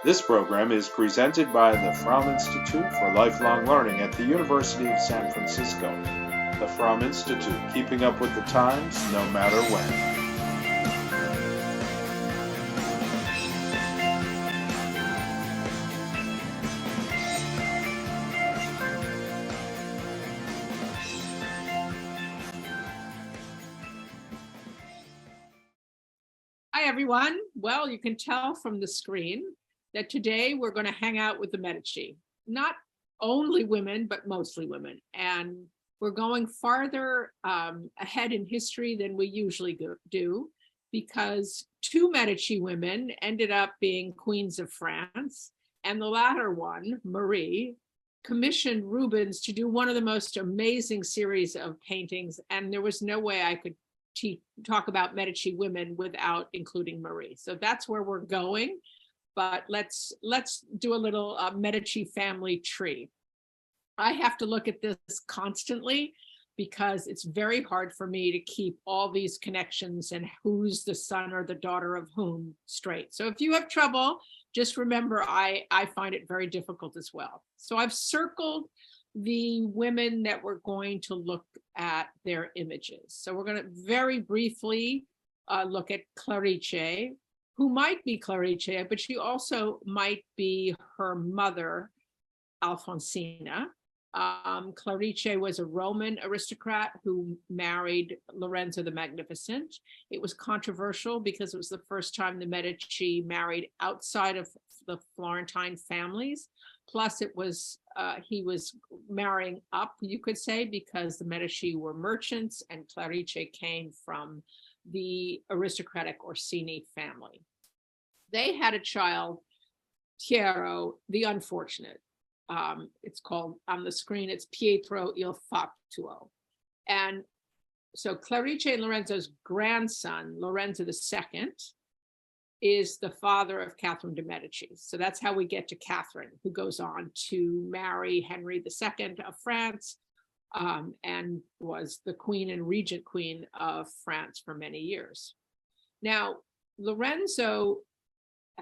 This program is presented by the Fromm Institute for Lifelong Learning at the University of San Francisco. The Fromm Institute, keeping up with the times no matter when. Hi, everyone. Well, you can tell from the screen that today we're going to hang out with the Medici. Not only women, but mostly women. And we're going farther ahead in history than we usually do, because two Medici women ended up being queens of France. And the latter one, Marie, commissioned Rubens to do one of the most amazing series of paintings. And there was no way I could talk about Medici women without including Marie. So that's where we're going. But let's do a little Medici family tree. I have to look at this constantly because it's very hard for me to keep all these connections and who's the son or the daughter of whom straight. So if you have trouble, just remember I find it very difficult as well. So I've circled the women that we're going to look at their images. So we're going to very briefly look at Clarice, who might be Clarice, but she also might be her mother, Alfonsina. Clarice was a Roman aristocrat who married Lorenzo the Magnificent. It was controversial because it was the first time the Medici married outside of the Florentine families. Plus, it was he was marrying up, you could say, because the Medici were merchants and Clarice came from the aristocratic Orsini family. They had a child, Piero, the unfortunate. It's called on the screen, it's Pietro il Fatuo. And so Clarice and Lorenzo's grandson, Lorenzo II, is the father of Catherine de' Medici. So that's how we get to Catherine, who goes on to marry Henry II of France and was the queen and regent queen of France for many years. Now, Lorenzo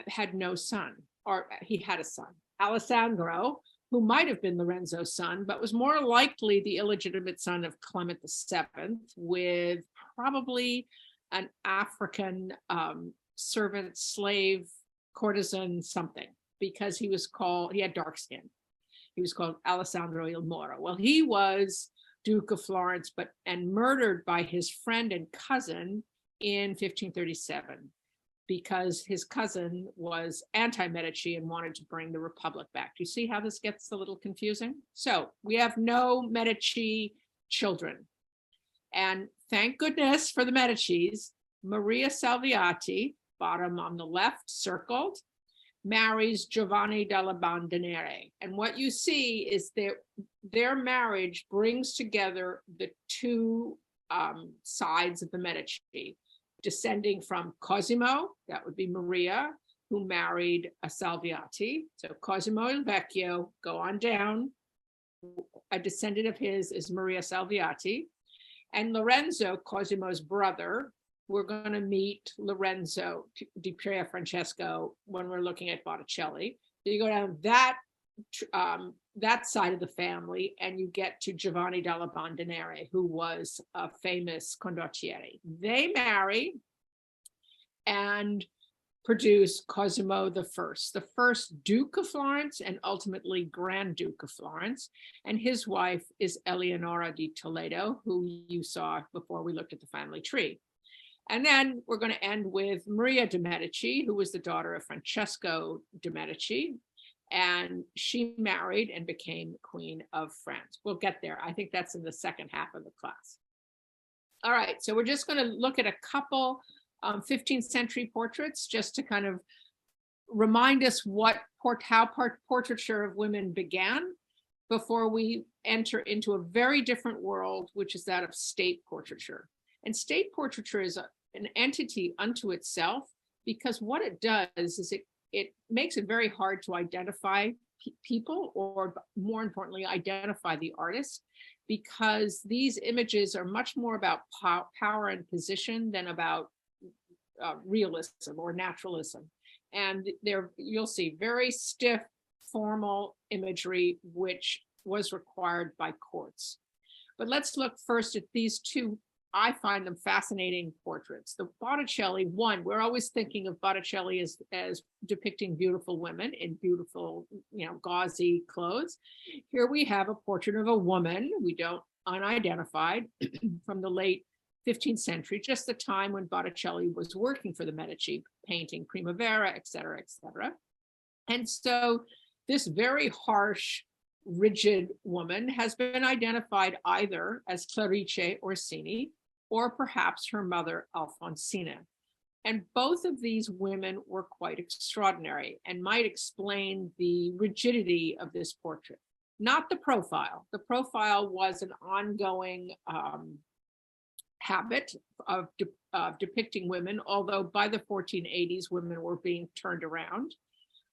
had no son, or he had a son, Alessandro, who might have been Lorenzo's son, but was more likely the illegitimate son of Clement VII, with probably an African servant, slave, courtesan, something, because he had dark skin. He was called Alessandro il Moro. Well, he was Duke of Florence, and murdered by his friend and cousin in 1537, because his cousin was anti-Medici and wanted to bring the Republic back. Do you see how this gets a little confusing? So we have no Medici children. And thank goodness for the Medicis, Maria Salviati, bottom on the left, circled, marries Giovanni della Bandinere. And what you see is their marriage brings together the two sides of the Medici, descending from Cosimo, that would be Maria, who married a Salviati. So Cosimo il Vecchio, go on down. A descendant of his is Maria Salviati. And Lorenzo, Cosimo's brother, we're going to meet Lorenzo di Pier Francesco when we're looking at Botticelli. So you go down that side of the family and you get to Giovanni della Bandinere, who was a famous condottiere. They marry and produce Cosimo I, the first Duke of Florence and ultimately Grand Duke of Florence. And his wife is Eleonora di Toledo, who you saw before we looked at the family tree. And then we're going to end with Maria de' Medici, who was the daughter of Francesco de' Medici. And she married and became Queen of France. We'll get there. I think that's in the second half of the class. All right, so we're just going to look at a couple 15th century portraits just to kind of remind us how portraiture of women began before we enter into a very different world, which is that of state portraiture. And state portraiture is an entity unto itself, because what it does is it makes it very hard to identify people, or more importantly, identify the artist, because these images are much more about power and position than about realism or naturalism. And there you'll see very stiff formal imagery, which was required by courts. But let's look first at these two. I find them fascinating portraits. The Botticelli one, we're always thinking of Botticelli as depicting beautiful women in beautiful, gauzy clothes. Here we have a portrait of a woman, unidentified, from the late 15th century, just the time when Botticelli was working for the Medici, painting Primavera, et cetera, et cetera. And so this very harsh, rigid woman has been identified either as Clarice Orsini or perhaps her mother, Alfonsina. And both of these women were quite extraordinary and might explain the rigidity of this portrait. Not the profile. The profile was an ongoing habit of depicting women, although by the 1480s, women were being turned around.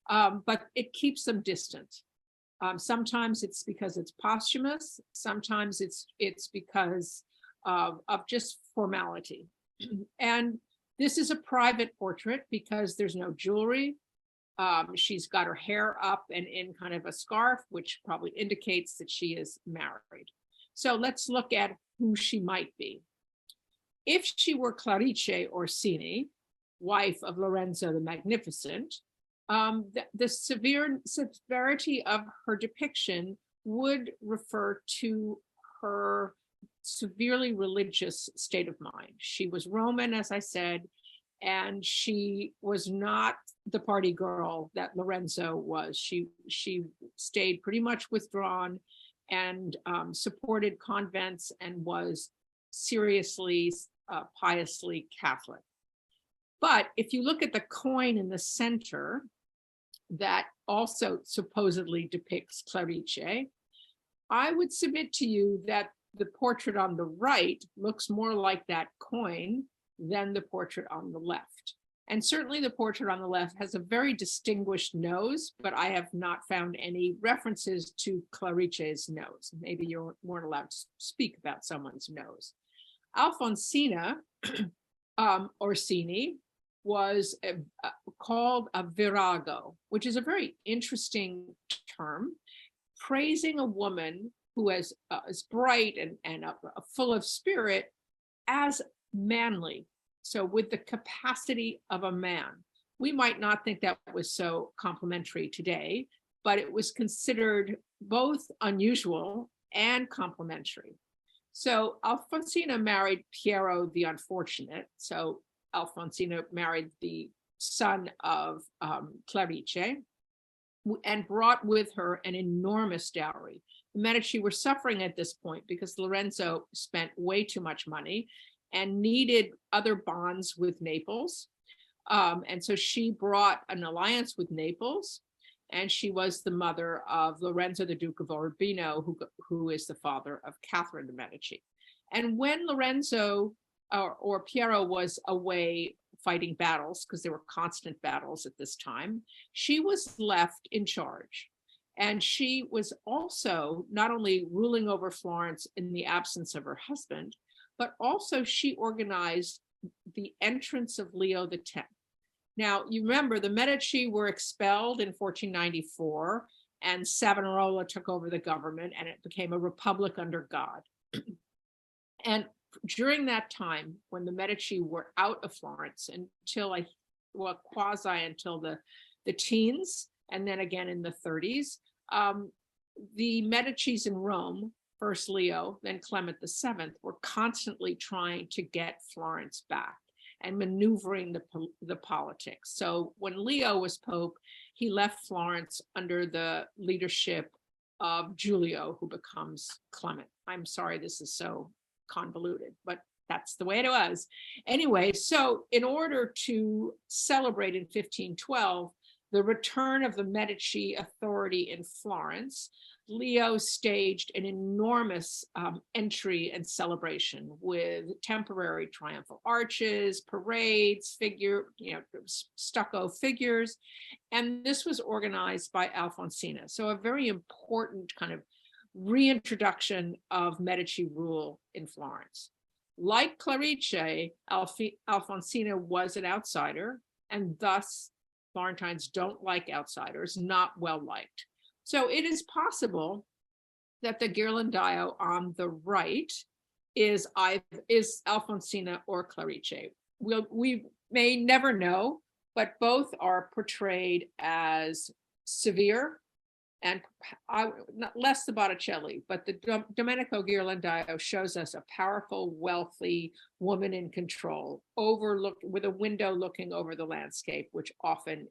But it keeps them distant. Sometimes it's because it's posthumous. Sometimes it's because of just formality. And this is a private portrait because there's no jewelry. She's got her hair up and in kind of a scarf, which probably indicates that she is married. So let's look at who she might be. If she were Clarice Orsini, wife of Lorenzo the Magnificent, the severity of her depiction would refer to her severely religious state of mind. She was Roman, as I said, and she was not the party girl that Lorenzo was. She stayed pretty much withdrawn and supported convents and was seriously, piously Catholic. But if you look at the coin in the center that also supposedly depicts Clarice, I would submit to you that the portrait on the right looks more like that coin than the portrait on the left. And certainly the portrait on the left has a very distinguished nose, but I have not found any references to Clarice's nose. Maybe you weren't allowed to speak about someone's nose. Alfonsina Orsini was called a virago, which is a very interesting term, praising a woman who is bright and full of spirit as manly. So with the capacity of a man. We might not think that was so complimentary today, but it was considered both unusual and complimentary. So Alfonsina married Piero the Unfortunate. So Alfonsina married the son of Clarice and brought with her an enormous dowry. The Medici were suffering at this point because Lorenzo spent way too much money and needed other bonds with Naples. And so she brought an alliance with Naples, and she was the mother of Lorenzo, the Duke of Urbino, who is the father of Catherine de' Medici. And when Lorenzo or Piero was away fighting battles, because there were constant battles at this time, she was left in charge. And she was also not only ruling over Florence in the absence of her husband, but also she organized the entrance of Leo X. Now, you remember the Medici were expelled in 1494, and Savonarola took over the government, and it became a republic under God. And during that time, when the Medici were out of Florence until until the teens, and then again in the 30s, the Medicis in Rome, first Leo, then Clement VII, were constantly trying to get Florence back and maneuvering the politics. So when Leo was Pope, he left Florence under the leadership of Giulio, who becomes Clement. I'm sorry this is so convoluted, but that's the way it was. Anyway, so in order to celebrate in 1512 the return of the Medici authority in Florence, Leo staged an enormous entry and celebration with temporary triumphal arches, parades, stucco figures. And this was organized by Alfonsina. So a very important kind of reintroduction of Medici rule in Florence. Like Clarice, Alfonsina was an outsider, and thus Florentines don't like outsiders, not well liked. So it is possible that the Ghirlandaio on the right is Alfonsina or Clarice. We may never know, but both are portrayed as severe and less the Botticelli, but the Domenico Ghirlandaio shows us a powerful, wealthy woman in control, with a window looking over the landscape, which often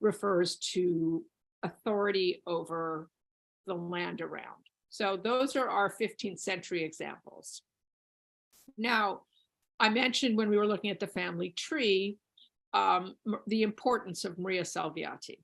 refers to authority over the land around. So those are our 15th century examples. Now, I mentioned when we were looking at the family tree, the importance of Maria Salviati.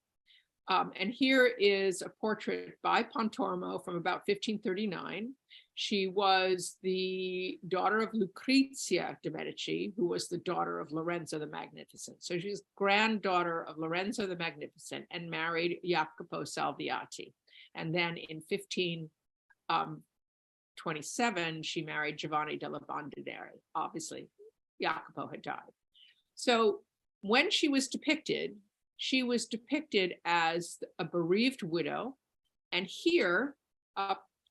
And here is a portrait by Pontormo from about 1539. She was the daughter of Lucrezia de' Medici, who was the daughter of Lorenzo the Magnificent. So she's granddaughter of Lorenzo the Magnificent and married Jacopo Salviati. And then in 1527, she married Giovanni della Bandinere. Obviously, Jacopo had died. So when she was depicted as a bereaved widow, and here,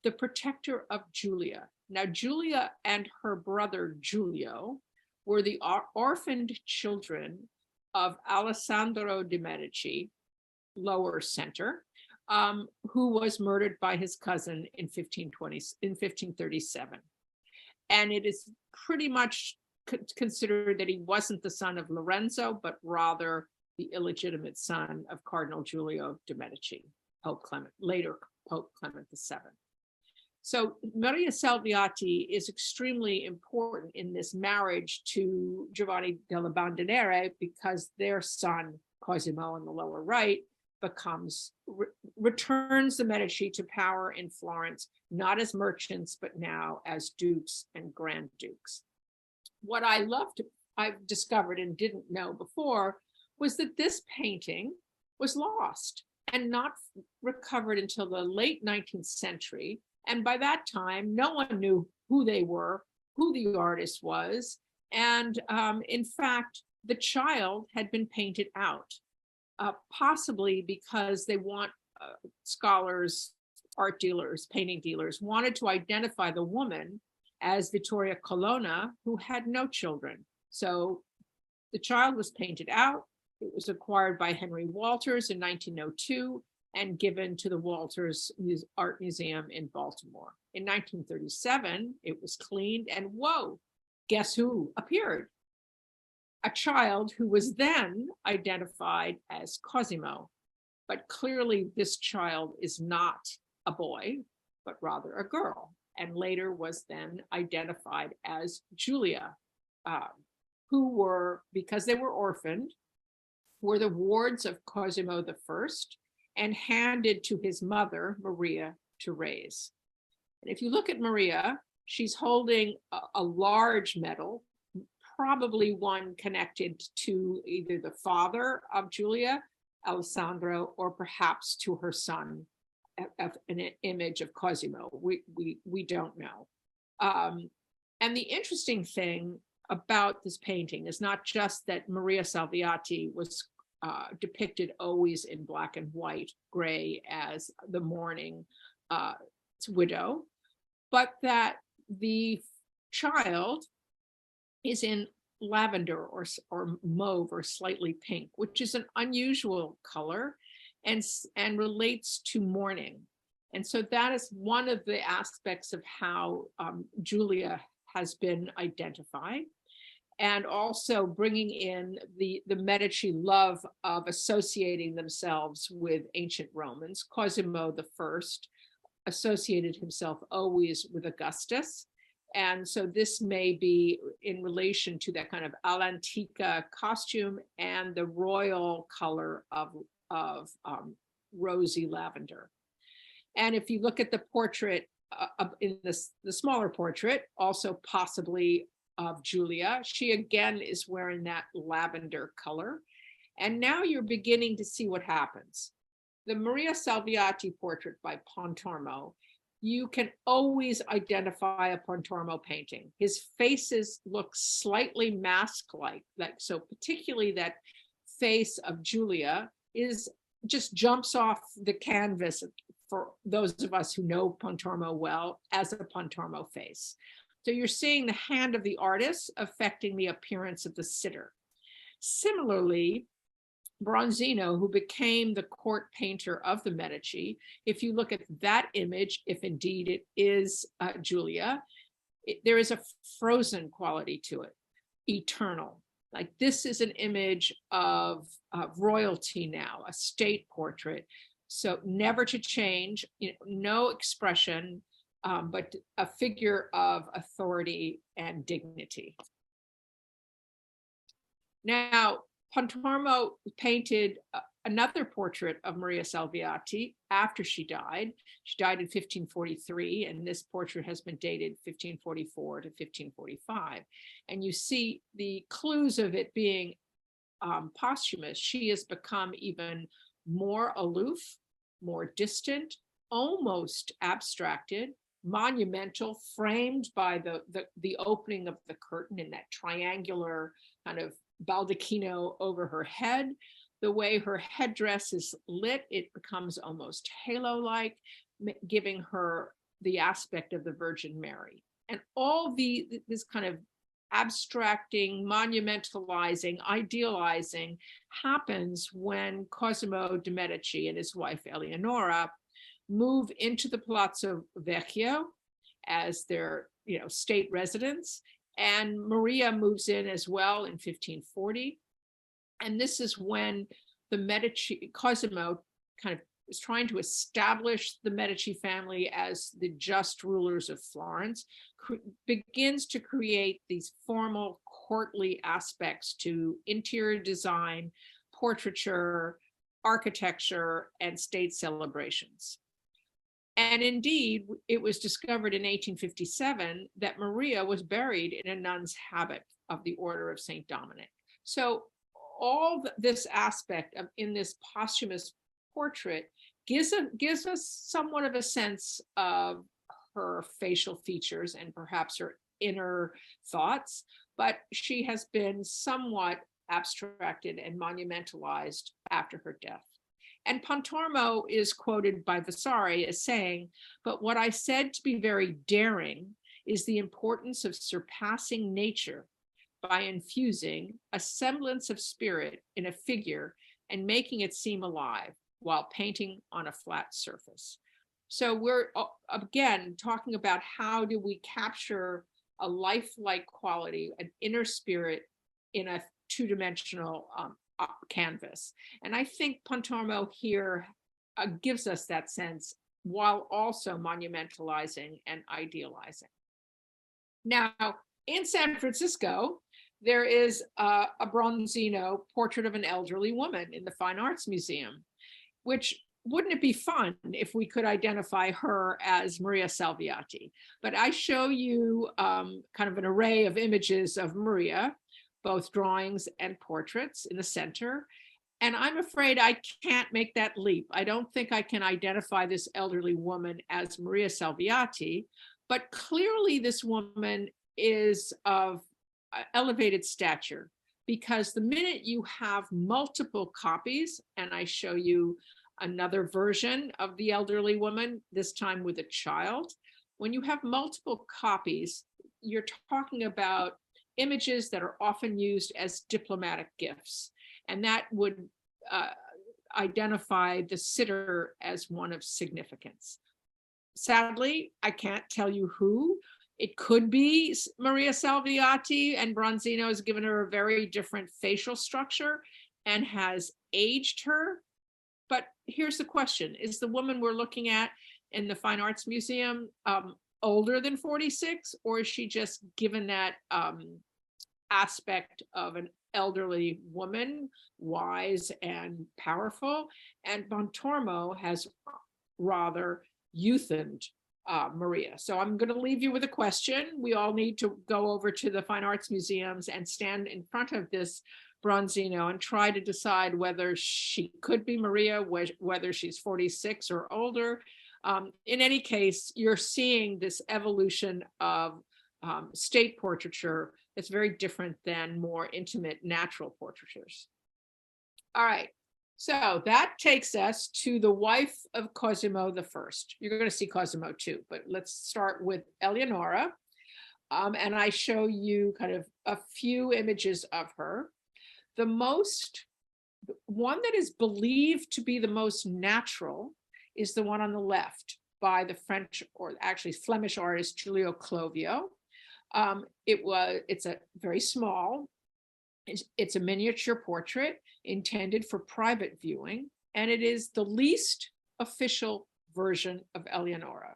the protector of Giulia. Now, Giulia and her brother Giulio were the orphaned children of Alessandro de' Medici, lower center, who was murdered by his cousin in 1537. And it is pretty much considered that he wasn't the son of Lorenzo, but rather the illegitimate son of Cardinal Giulio de' Medici, later Pope Clement VII. So Maria Salviati is extremely important in this marriage to Giovanni della Bandinere because their son, Cosimo in the lower right, returns the Medici to power in Florence, not as merchants, but now as dukes and grand dukes. What I've discovered and didn't know before was that this painting was lost and not recovered until the late 19th century. And by that time, no one knew who they were, who the artist was. And in fact, the child had been painted out, possibly because they want scholars, art dealers, painting dealers wanted to identify the woman as Vittoria Colonna, who had no children. So the child was painted out. It was acquired by Henry Walters in 1902 and given to the Walters Art Museum in Baltimore. In 1937, it was cleaned, and whoa, guess who appeared? A child who was then identified as Cosimo. But clearly this child is not a boy, but rather a girl, and later was then identified as Giulia, who were, because they were orphaned, were the wards of Cosimo I and handed to his mother, Maria, to raise. And if you look at Maria, she's holding a large medal, probably one connected to either the father of Giulia, Alessandro, or perhaps to her son, an image of Cosimo. We don't know. And the interesting thing about this painting is not just that Maria Salviati was depicted always in black and white, gray as the mourning widow, but that the child is in lavender or mauve or slightly pink, which is an unusual color and relates to mourning. And so that is one of the aspects of how Giulia has been identified, and also bringing in the Medici love of associating themselves with ancient Romans. Cosimo I associated himself always with Augustus. And so this may be in relation to that kind of all'antica costume and the royal color of rosy lavender. And if you look at the portrait, in the smaller portrait, also possibly of Giulia, she again is wearing that lavender color. And now you're beginning to see what happens. The Maria Salviati portrait by Pontormo, you can always identify a Pontormo painting. His faces look slightly mask-like, so particularly that face of Julia just jumps off the canvas for those of us who know Pontormo well as a Pontormo face. So you're seeing the hand of the artist affecting the appearance of the sitter. Similarly, Bronzino, who became the court painter of the Medici, if you look at that image, if indeed it is Julia, there is a frozen quality to it, eternal. Like this is an image of royalty now, a state portrait. So never to change, no expression, but a figure of authority and dignity. Now, Pontormo painted another portrait of Maria Salviati after she died. She died in 1543, and this portrait has been dated 1544 to 1545. And you see the clues of it being posthumous. She has become even more aloof, more distant, almost abstracted, monumental, framed by the opening of the curtain in that triangular kind of baldacchino over her head. The way her headdress is lit, it becomes almost halo-like, giving her the aspect of the Virgin Mary. And all this kind of abstracting, monumentalizing, idealizing happens when Cosimo de' Medici and his wife Eleonora move into the Palazzo Vecchio as their state residence. And Maria moves in as well in 1540. And this is when the Medici, Cosimo kind of is trying to establish the Medici family as the just rulers of Florence, begins to create these formal courtly aspects to interior design, portraiture, architecture, and state celebrations. And indeed, it was discovered in 1857 that Maria was buried in a nun's habit of the Order of St. Dominic. So all this aspect of in this posthumous portrait gives us somewhat of a sense of her facial features and perhaps her inner thoughts, but she has been somewhat abstracted and monumentalized after her death. And Pontormo is quoted by Vasari as saying, "But what I said to be very daring is the importance of surpassing nature by infusing a semblance of spirit in a figure and making it seem alive while painting on a flat surface." So we're again talking about how do we capture a lifelike quality, an inner spirit in a two-dimensional canvas. And I think Pontormo here gives us that sense while also monumentalizing and idealizing. Now, in San Francisco, there is a Bronzino portrait of an elderly woman in the Fine Arts Museum, which wouldn't it be fun if we could identify her as Maria Salviati? But I show you kind of an array of images of Maria, both drawings and portraits in the center. And I'm afraid I can't make that leap. I don't think I can identify this elderly woman as Maria Salviati, but clearly this woman is of elevated stature, because the minute you have multiple copies, and I show you another version of the elderly woman, this time with a child, when you have multiple copies, you're talking about images that are often used as diplomatic gifts. And that would identify the sitter as one of significance. Sadly, I can't tell you who. It could be Maria Salviati, and Bronzino has given her a very different facial structure and has aged her. But here's the question. Is the woman we're looking at in the Fine Arts Museum older than 46, or is she just given that aspect of an elderly woman, wise and powerful? And Pontormo has rather youthened Maria. So I'm going to leave you with a question. We all need to go over to the Fine Arts Museums and stand in front of this Bronzino and try to decide whether she could be Maria, whether she's 46 or older. In any case, you're seeing this evolution of state portraiture that's very different than more intimate natural portraitures. All right. So that takes us to the wife of Cosimo the First. You're going to see Cosimo too, but let's start with Eleonora. And I show you kind of a few images of her. The one that is believed to be the most natural is the one on the left by the French, or actually Flemish artist Giulio Clovio. It's a very small, it's a miniature portrait intended for private viewing, and it is the least official version of Eleonora.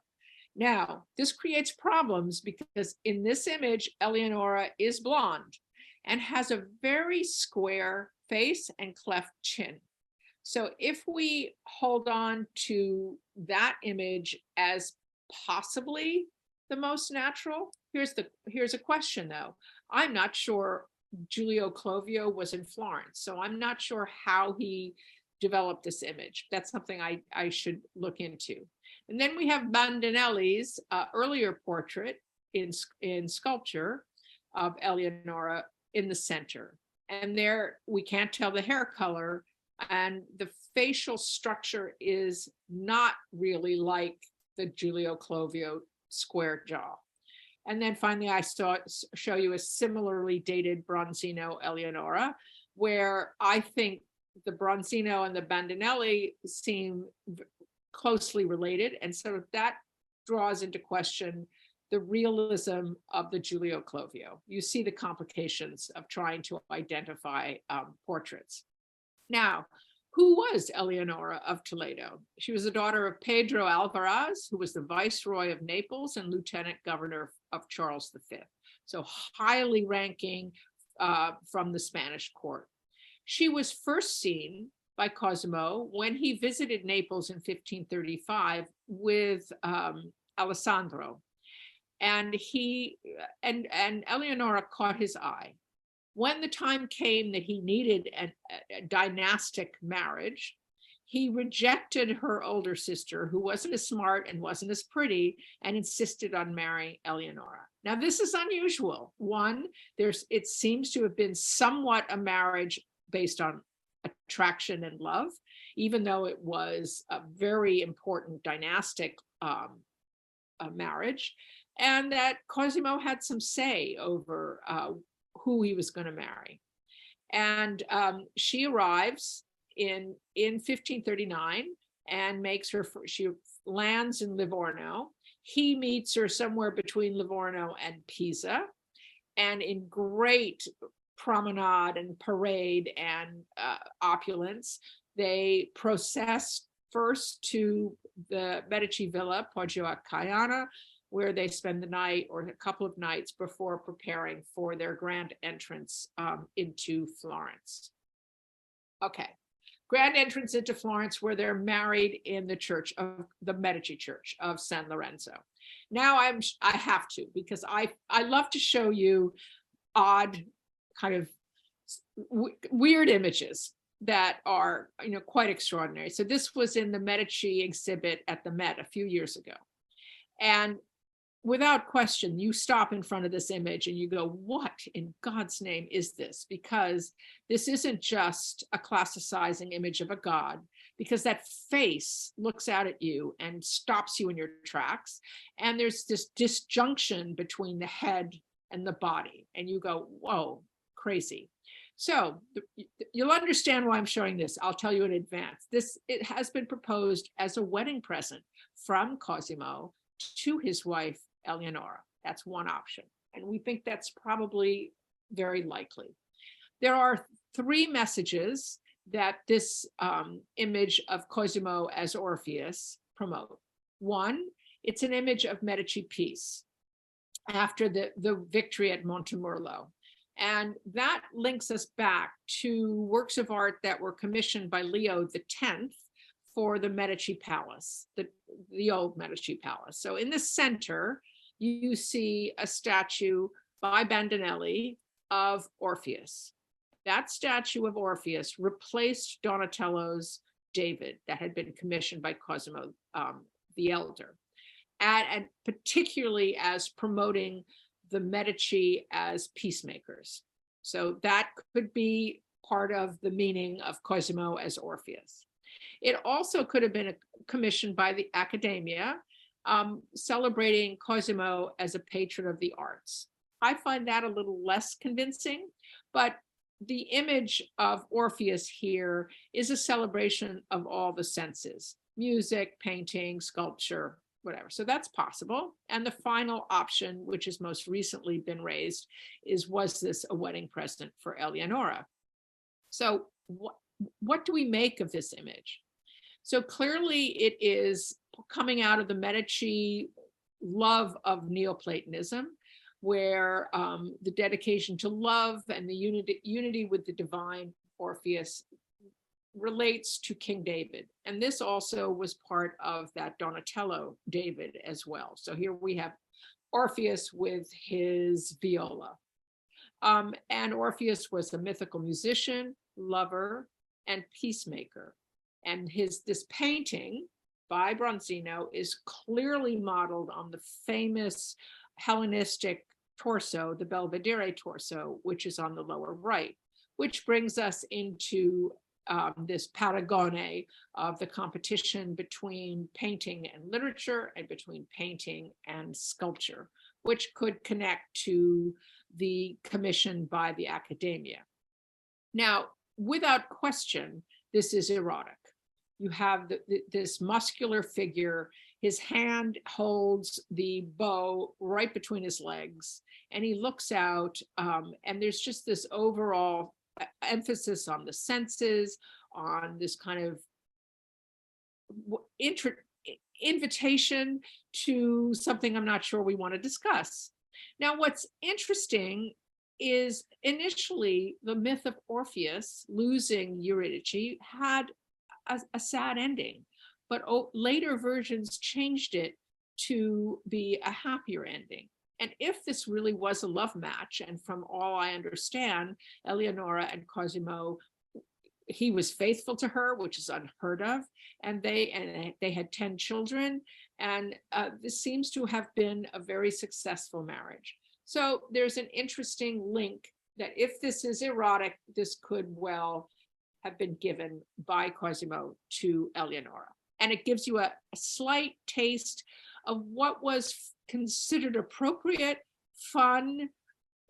Now, this creates problems because in this image, Eleonora is blonde and has a very square face and cleft chin. So if we hold on to that image as possibly the most natural, here's a question though. I'm not sure Giulio Clovio was in Florence, so I'm not sure how he developed this image. That's something I should look into. And then we have Bandinelli's earlier portrait in sculpture of Eleonora in the center. And there we can't tell the hair color, and the facial structure is not really like the Giulio Clovio square jaw. And then finally, I show you a similarly dated Bronzino Eleonora, where I think the Bronzino and the Bandinelli seem closely related. And so that draws into question the realism of the Giulio Clovio. You see the complications of trying to identify portraits. Now, who was Eleonora of Toledo? She was the daughter of Pedro Alvarez, who was the Viceroy of Naples and Lieutenant Governor of Charles V. So highly ranking from the Spanish court. She was first seen by Cosimo when he visited Naples in 1535 with Alessandro. And Eleonora caught his eye. When the time came that he needed a dynastic marriage, he rejected her older sister, who wasn't as smart and wasn't as pretty, and insisted on marrying Eleonora. Now, this is unusual. One, it seems to have been somewhat a marriage based on attraction and love, even though it was a very important dynastic marriage, and that Cosimo had some say over who he was going to marry. And she arrives in 1539 and she lands in Livorno. He meets her somewhere between Livorno and Pisa, and in great promenade and parade and opulence, they process first to the Medici Villa, Poggio a Caiana, where they spend the night or a couple of nights before preparing for their grand entrance into Florence. Okay, grand entrance into Florence, where they're married in the church of the Medici Church of San Lorenzo. Now I have to, because I love to show you odd, kind of weird images that are quite extraordinary. So this was in the Medici exhibit at the Met a few years ago, and without question, you stop in front of this image and you go, what in God's name is this? Because this isn't just a classicizing image of a god, because that face looks out at you and stops you in your tracks. And there's this disjunction between the head and the body. And you go, whoa, crazy. So you'll understand why I'm showing this. I'll tell you in advance. It has been proposed as a wedding present from Cosimo to his wife, Eleonora. That's one option. And we think that's probably very likely. There are three messages that this image of Cosimo as Orpheus promote. One, it's an image of Medici peace after the victory at Montemurlo. And that links us back to works of art that were commissioned by Leo X for the Medici Palace, the old Medici Palace. So in the center, you see a statue by Bandinelli of Orpheus. That statue of Orpheus replaced Donatello's David that had been commissioned by Cosimo the Elder, and particularly as promoting the Medici as peacemakers. So that could be part of the meaning of Cosimo as Orpheus. It also could have been commissioned by the academia, celebrating Cosimo as a patron of the arts. I find that a little less convincing, but the image of Orpheus here is a celebration of all the senses: music, painting, sculpture, whatever. So that's possible. And the final option, which has most recently been raised, is, was this a wedding present for Eleonora? So what do we make of this image? So clearly it is coming out of the Medici love of Neoplatonism, where the dedication to love and the unity with the divine Orpheus relates to King David. And this also was part of that Donatello David as well. So here we have Orpheus with his viola. And Orpheus was a mythical musician, lover, and peacemaker. And this painting by Bronzino is clearly modeled on the famous Hellenistic torso, the Belvedere torso, which is on the lower right, which brings us into this paragone of the competition between painting and literature and between painting and sculpture, which could connect to the commission by the academia. Now, without question, this is erotic. You have this muscular figure. His hand holds the bow right between his legs, and he looks out, and there's just this overall emphasis on the senses, on this kind of invitation to something I'm not sure we want to discuss. Now, what's interesting is initially the myth of Orpheus losing Eurydice had a sad ending, but later versions changed it to be a happier ending. And if this really was a love match, and from all I understand, Eleonora and Cosimo, he was faithful to her, which is unheard of, and they had 10 children, and this seems to have been a very successful marriage. So there's an interesting link that if this is erotic, this could well have been given by Cosimo to Eleonora. And it gives you a slight taste of what was considered appropriate, fun,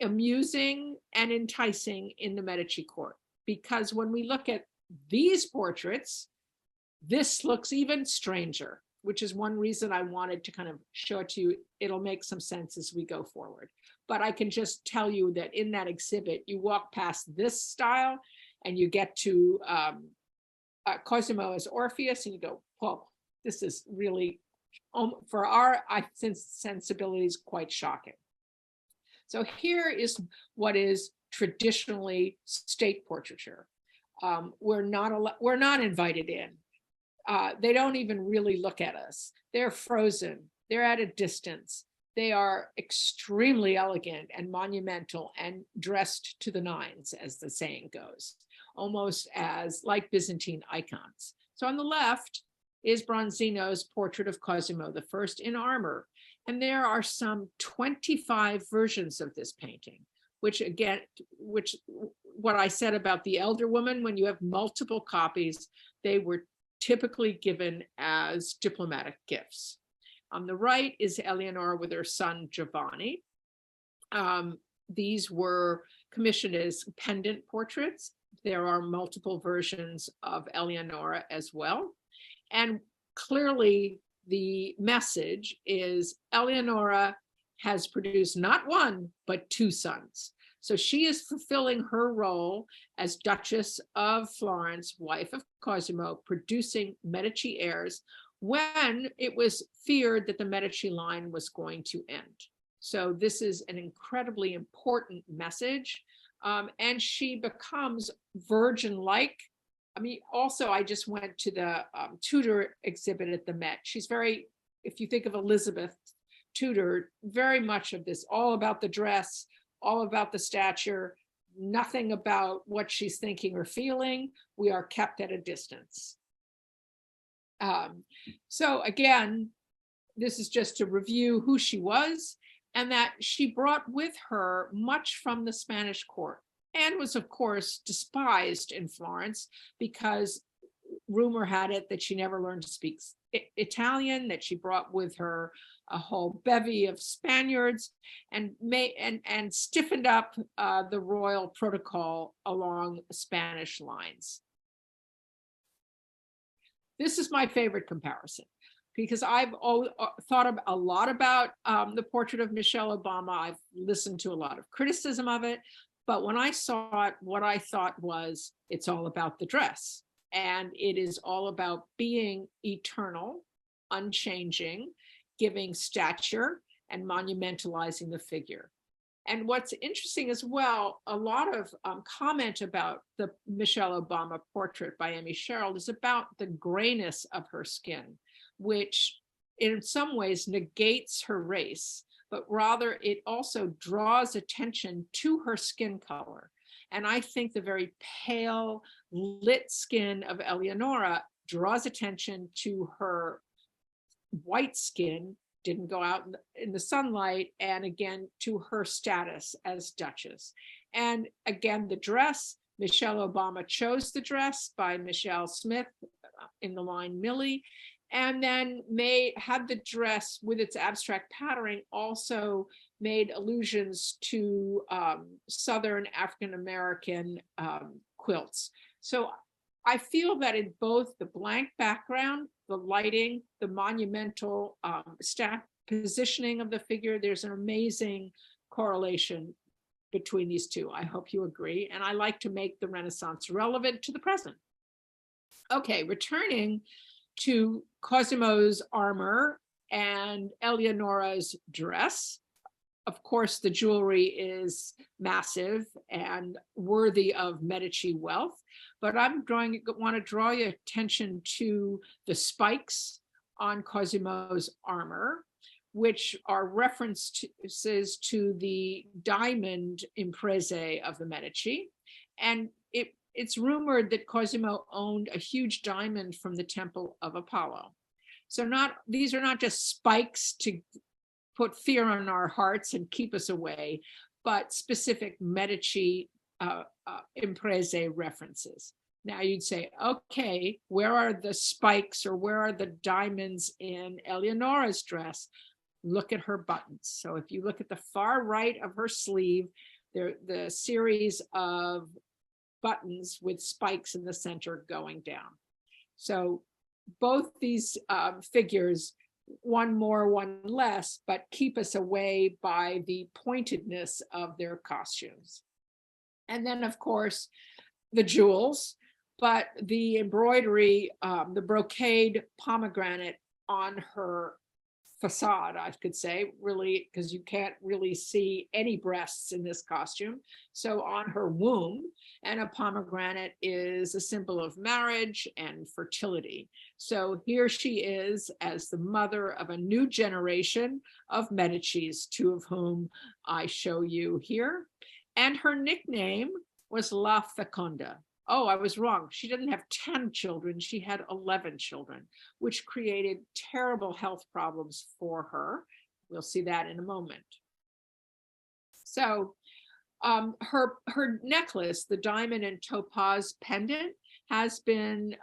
amusing, and enticing in the Medici court. Because when we look at these portraits, this looks even stranger, which is one reason I wanted to kind of show it to you. It'll make some sense as we go forward. But I can just tell you that in that exhibit, you walk past this style and you get to Cosimo as Orpheus, and you go, whoa, this is really, for our sensibilities, quite shocking. So here is what is traditionally state portraiture. We're not invited in. They don't even really look at us. They're frozen. They're at a distance. They are extremely elegant and monumental and dressed to the nines, as the saying goes, almost as like Byzantine icons. So on the left is Bronzino's portrait of Cosimo I in armor. And there are some 25 versions of this painting, which what I said about the elder woman, when you have multiple copies, they were typically given as diplomatic gifts. On the right is Eleonora with her son Giovanni. These were commissioned as pendant portraits. There are multiple versions of Eleonora as well. And clearly the message is Eleonora has produced not one, but 2 sons. So she is fulfilling her role as Duchess of Florence, wife of Cosimo, producing Medici heirs when it was feared that the Medici line was going to end. So this is an incredibly important message. And she becomes virgin-like. I mean, also, I just went to the Tudor exhibit at the Met. She's very, if you think of Elizabeth Tudor, very much of this, all about the dress, all about the stature, nothing about what she's thinking or feeling. We are kept at a distance. So again, this is just to review who she was, and that she brought with her much from the Spanish court. and was, of course, despised in Florence because rumor had it that she never learned to speak Italian, that she brought with her a whole bevy of Spaniards and stiffened up the royal protocol along Spanish lines. This is my favorite comparison because I've thought a lot about the portrait of Michelle Obama. I've listened to a lot of criticism of it, but when I saw it, what I thought was, it's all about the dress. And it is all about being eternal, unchanging, giving stature, and monumentalizing the figure. And what's interesting as well, a lot of comment about the Michelle Obama portrait by Amy Sherald is about the grayness of her skin, which in some ways negates her race, but rather it also draws attention to her skin color. And I think the very pale, lit skin of Eleonora draws attention to her white skin, didn't go out in the sunlight, and again, to her status as Duchess. And again, the dress, Michelle Obama chose the dress by Michelle Smith in the line Millie, and then had the dress with its abstract patterning also made allusions to Southern African-American quilts. So I feel that in both the blank background, the lighting, the monumental positioning of the figure, there's an amazing correlation between these two. I hope you agree. And I like to make the Renaissance relevant to the present. Okay, returning to Cosimo's armor and Eleonora's dress. Of course, the jewelry is massive and worthy of Medici wealth, but I want to draw your attention to the spikes on Cosimo's armor, which are references to the diamond imprese of the Medici. And it's rumored that Cosimo owned a huge diamond from the Temple of Apollo. So these are not just spikes to put fear in our hearts and keep us away, but specific Medici imprese references. Now you'd say, okay, where are the spikes or where are the diamonds in Eleonora's dress? Look at her buttons. So if you look at the far right of her sleeve, the series of buttons with spikes in the center going down. So both these figures, one more, one less, but keep us away by the pointedness of their costumes. And then, of course, the jewels, but the embroidery, the brocade pomegranate on her facade, I could say, really, because you can't really see any breasts in this costume. So on her womb, and a pomegranate is a symbol of marriage and fertility. So here she is as the mother of a new generation of Medicis, two of whom I show you here. And her nickname was La Feconda. Oh, I was wrong. She didn't have 10 children. She had 11 children, which created terrible health problems for her. We'll see that in a moment. So her necklace, the diamond and topaz pendant, has been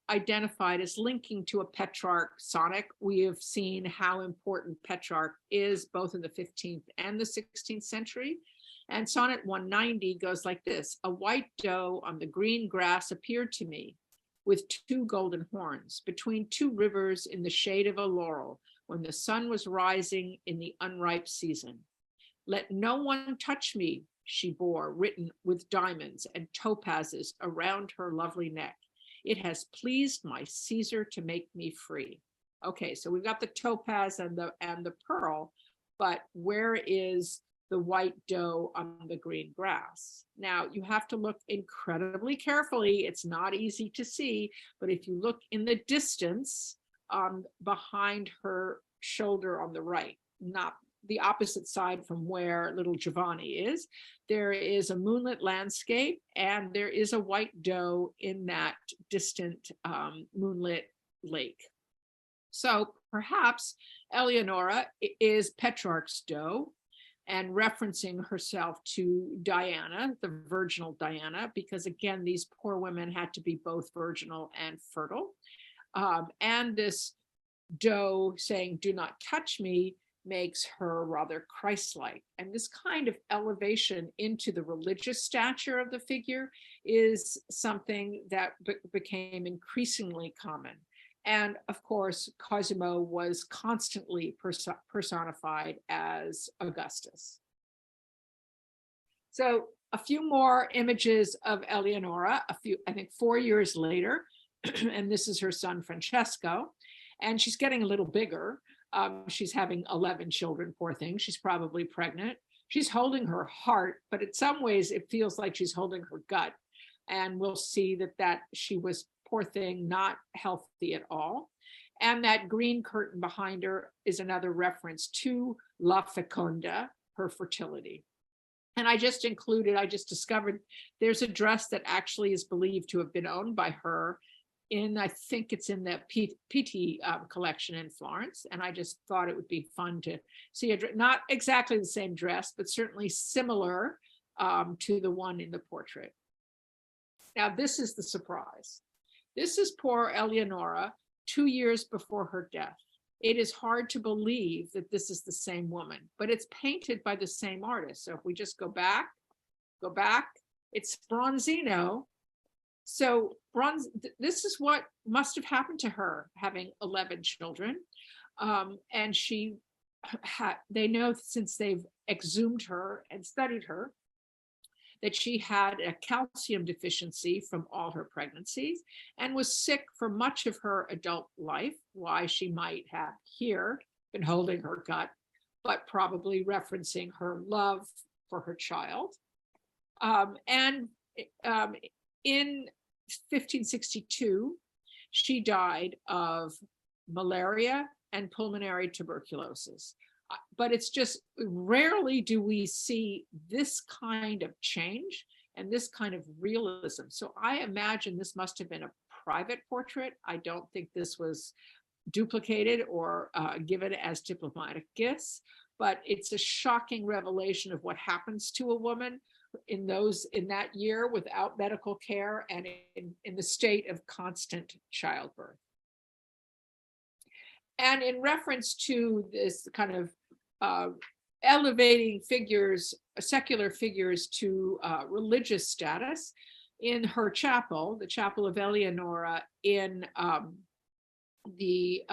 identified as linking to a Petrarch sonnet. We have seen how important Petrarch is both in the 15th and the 16th century. And sonnet 190 goes like this: a white doe on the green grass appeared to me with two golden horns between two rivers in the shade of a laurel when the sun was rising in the unripe season. Let no one touch me, she bore, written with diamonds and topazes around her lovely neck. It has pleased my Caesar to make me free. Okay, so we've got the topaz and the pearl, but where is the white doe on the green grass? Now you have to look incredibly carefully. It's not easy to see, but if you look in the distance behind her shoulder on the right, not the opposite side from where little Giovanni is, there is a moonlit landscape and there is a white doe in that distant moonlit lake. So perhaps Eleonora is Petrarch's doe, and referencing herself to Diana, the virginal Diana, because again, these poor women had to be both virginal and fertile. And this doe saying, "Do not touch me," makes her rather Christ-like. And this kind of elevation into the religious stature of the figure is something that became increasingly common. And of course, Cosimo was constantly personified as Augustus. So a few more images of Eleonora, I think 4 years later, and this is her son Francesco, and she's getting a little bigger. She's having 11 children, poor thing. She's probably pregnant. She's holding her heart, but in some ways it feels like she's holding her gut. And we'll see that she was, poor thing, not healthy at all. And that green curtain behind her is another reference to La Feconda, her fertility. And I just discovered there's a dress that actually is believed to have been owned by her I think it's in the Pitti collection in Florence. And I just thought it would be fun to see not exactly the same dress, but certainly similar to the one in the portrait. Now, this is the surprise. This is poor Eleonora 2 years before her death. It is hard to believe that this is the same woman, but it's painted by the same artist. So if we just go back, it's Bronzino. So this is what must have happened to her, having 11 children. And they know, since they've exhumed her and studied her, that she had a calcium deficiency from all her pregnancies and was sick for much of her adult life, why she might have here been holding her gut, but probably referencing her love for her child. In 1562, she died of malaria and pulmonary tuberculosis. But it's just rarely do we see this kind of change and this kind of realism. So I imagine this must have been a private portrait. I don't think this was duplicated or given as diplomatic gifts, but it's a shocking revelation of what happens to a woman in that year without medical care and in the state of constant childbirth. And in reference to this kind of elevating figures, secular figures to religious status, in her chapel, the Chapel of Eleonora in the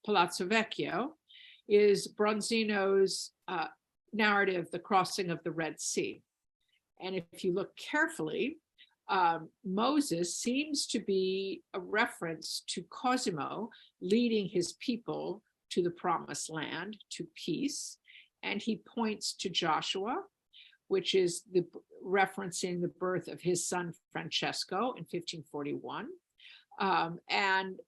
Palazzo Vecchio, is Bronzino's narrative, The Crossing of the Red Sea. And if you look carefully, Moses seems to be a reference to Cosimo leading his people to the promised land, to peace. And he points to Joshua, which is referencing the birth of his son Francesco in 1541. And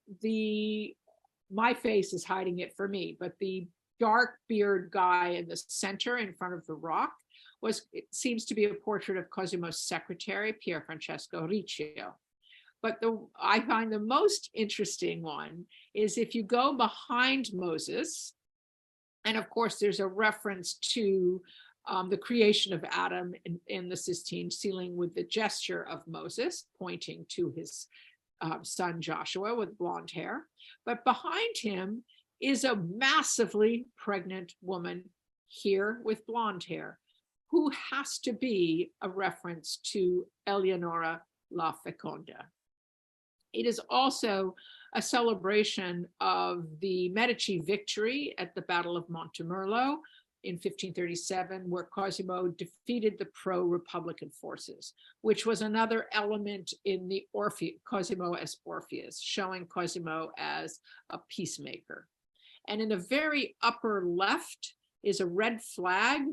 my face is hiding it for me, but the dark beard guy in the center in front of the rock it seems to be a portrait of Cosimo's secretary, Pier Francesco Riccio. But I find the most interesting one is if you go behind Moses, and of course there's a reference to the creation of Adam in the Sistine ceiling with the gesture of Moses pointing to his son Joshua with blonde hair. But behind him is a massively pregnant woman here with blonde hair, who has to be a reference to Eleonora La Feconda. It is also a celebration of the Medici victory at the Battle of Montemerlo in 1537, where Cosimo defeated the pro-Republican forces, which was another element in the Cosimo as Orpheus, showing Cosimo as a peacemaker. And in the very upper left is a red flag,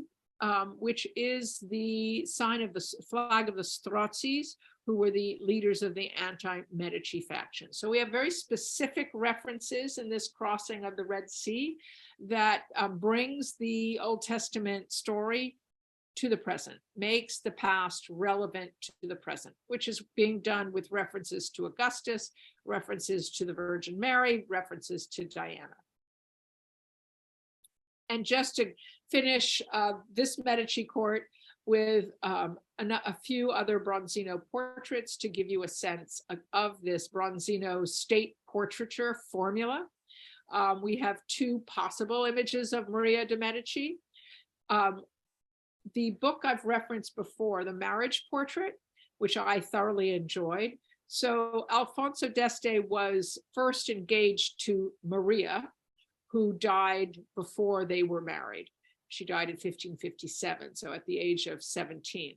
which is the sign of the flag of the Strozzis, who were the leaders of the anti-Medici faction. So we have very specific references in this crossing of the Red Sea that brings the Old Testament story to the present, makes the past relevant to the present, which is being done with references to Augustus, references to the Virgin Mary, references to Diana. And just to finish this Medici court with a few other Bronzino portraits to give you a sense of this Bronzino state portraiture formula. We have two possible images of Maria de' Medici. The book I've referenced before, The Marriage Portrait, which I thoroughly enjoyed. So Alfonso d'Este was first engaged to Maria, who died before they were married. She died in 1557, so at the age of 17.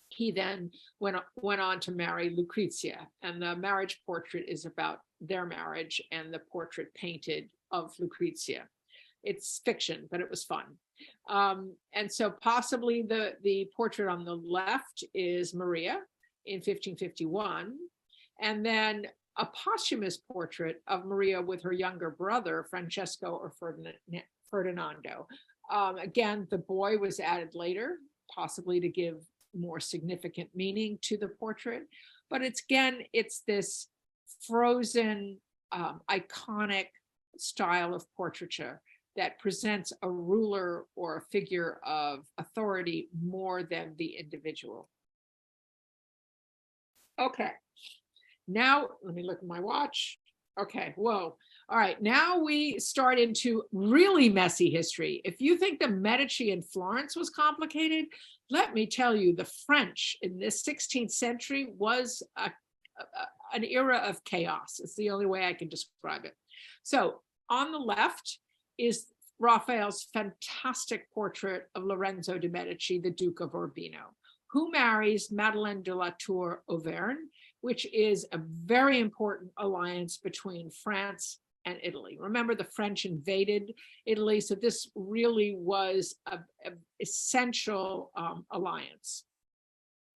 He then went on to marry Lucrezia, and the marriage portrait is about their marriage and the portrait painted of Lucrezia. It's fiction, but it was fun. And so possibly the portrait on the left is Maria in 1551, and then a posthumous portrait of Maria with her younger brother, Francesco or Ferdinando. Again, the boy was added later, possibly to give more significant meaning to the portrait. But it's this frozen, iconic style of portraiture that presents a ruler or a figure of authority more than the individual. Okay, now let me look at my watch. Okay, whoa. All right, now we start into really messy history. If you think the Medici in Florence was complicated, let me tell you, the French in this 16th century was an era of chaos. It's the only way I can describe it. So on the left is Raphael's fantastic portrait of Lorenzo de' Medici, the Duke of Urbino, who marries Madeleine de la Tour Auvergne, which is a very important alliance between France and Italy. Remember, the French invaded Italy, so this really was an essential alliance.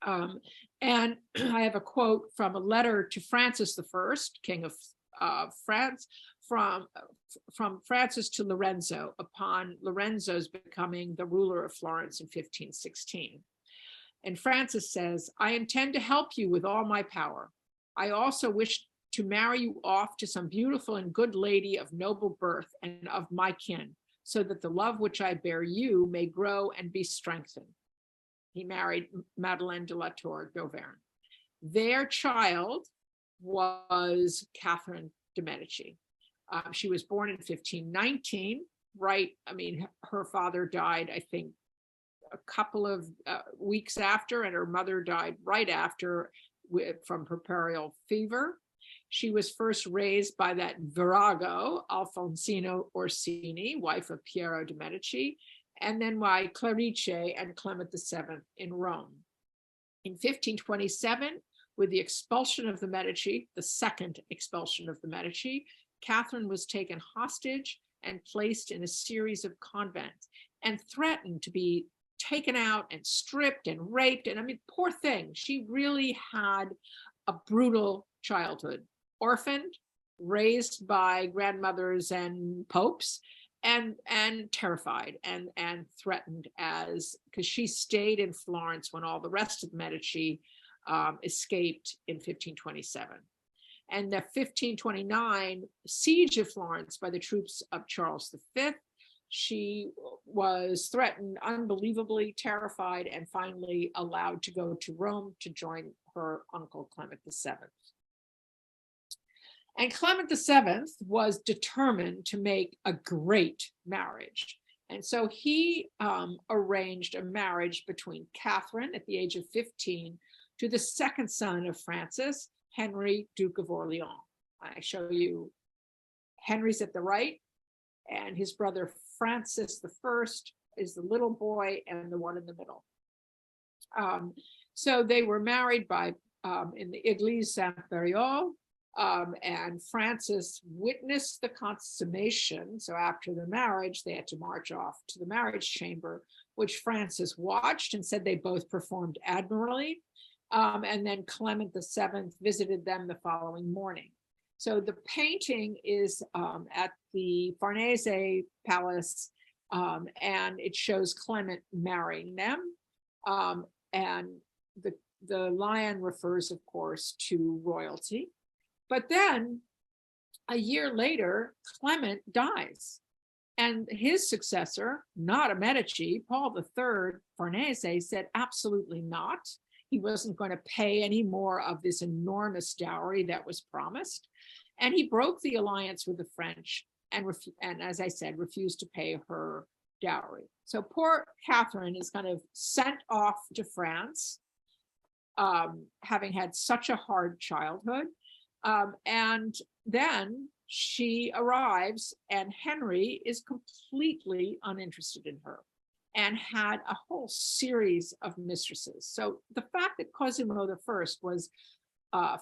And I have a quote from a letter to Francis I, King of France, from Francis to Lorenzo upon Lorenzo's becoming the ruler of Florence in 1516. And Francis says, "I intend to help you with all my power. I also wish to marry you off to some beautiful and good lady of noble birth and of my kin, so that the love which I bear you may grow and be strengthened." He married Madeleine de la Tour d'Auvergne. Their child was Catherine de' Medici. She was born in 1519, right? I mean, her father died, I think, a couple of weeks after, and her mother died right after from puerperal fever. She was first raised by that virago, Alfonsino Orsini, wife of Piero de' Medici, and then by Clarice and Clement VII in Rome. In 1527, with the expulsion of the Medici, the second expulsion of the Medici, Catherine was taken hostage and placed in a series of convents and threatened to be taken out and stripped and raped. And I mean, poor thing, she really had a brutal childhood, orphaned, raised by grandmothers and popes, and terrified and threatened, because she stayed in Florence when all the rest of the Medici escaped in 1527. And the 1529 siege of Florence by the troops of Charles V, she was threatened, unbelievably terrified, and finally allowed to go to Rome to join her uncle Clement VII. And Clement VII was determined to make a great marriage. And so he arranged a marriage between Catherine at the age of 15 to the second son of Francis, Henry, Duke of Orleans. I show you Henry's at the right, and his brother Francis I is the little boy and the one in the middle. So they were married in the Église Saint-Ferréol, and Francis witnessed the consummation. So after the marriage, they had to march off to the marriage chamber, which Francis watched and said they both performed admirably. And then Clement VII visited them the following morning. So the painting is at the Farnese Palace, and it shows Clement marrying them. And the lion refers, of course, to royalty. But then a year later, Clement dies. And his successor, not a Medici, Paul III Farnese, said absolutely not. He wasn't going to pay any more of this enormous dowry that was promised. And he broke the alliance with the French and as I said, refused to pay her dowry. So poor Catherine is kind of sent off to France, having had such a hard childhood. And then she arrives, and Henry is completely uninterested in her and had a whole series of mistresses. So the fact that Cosimo I was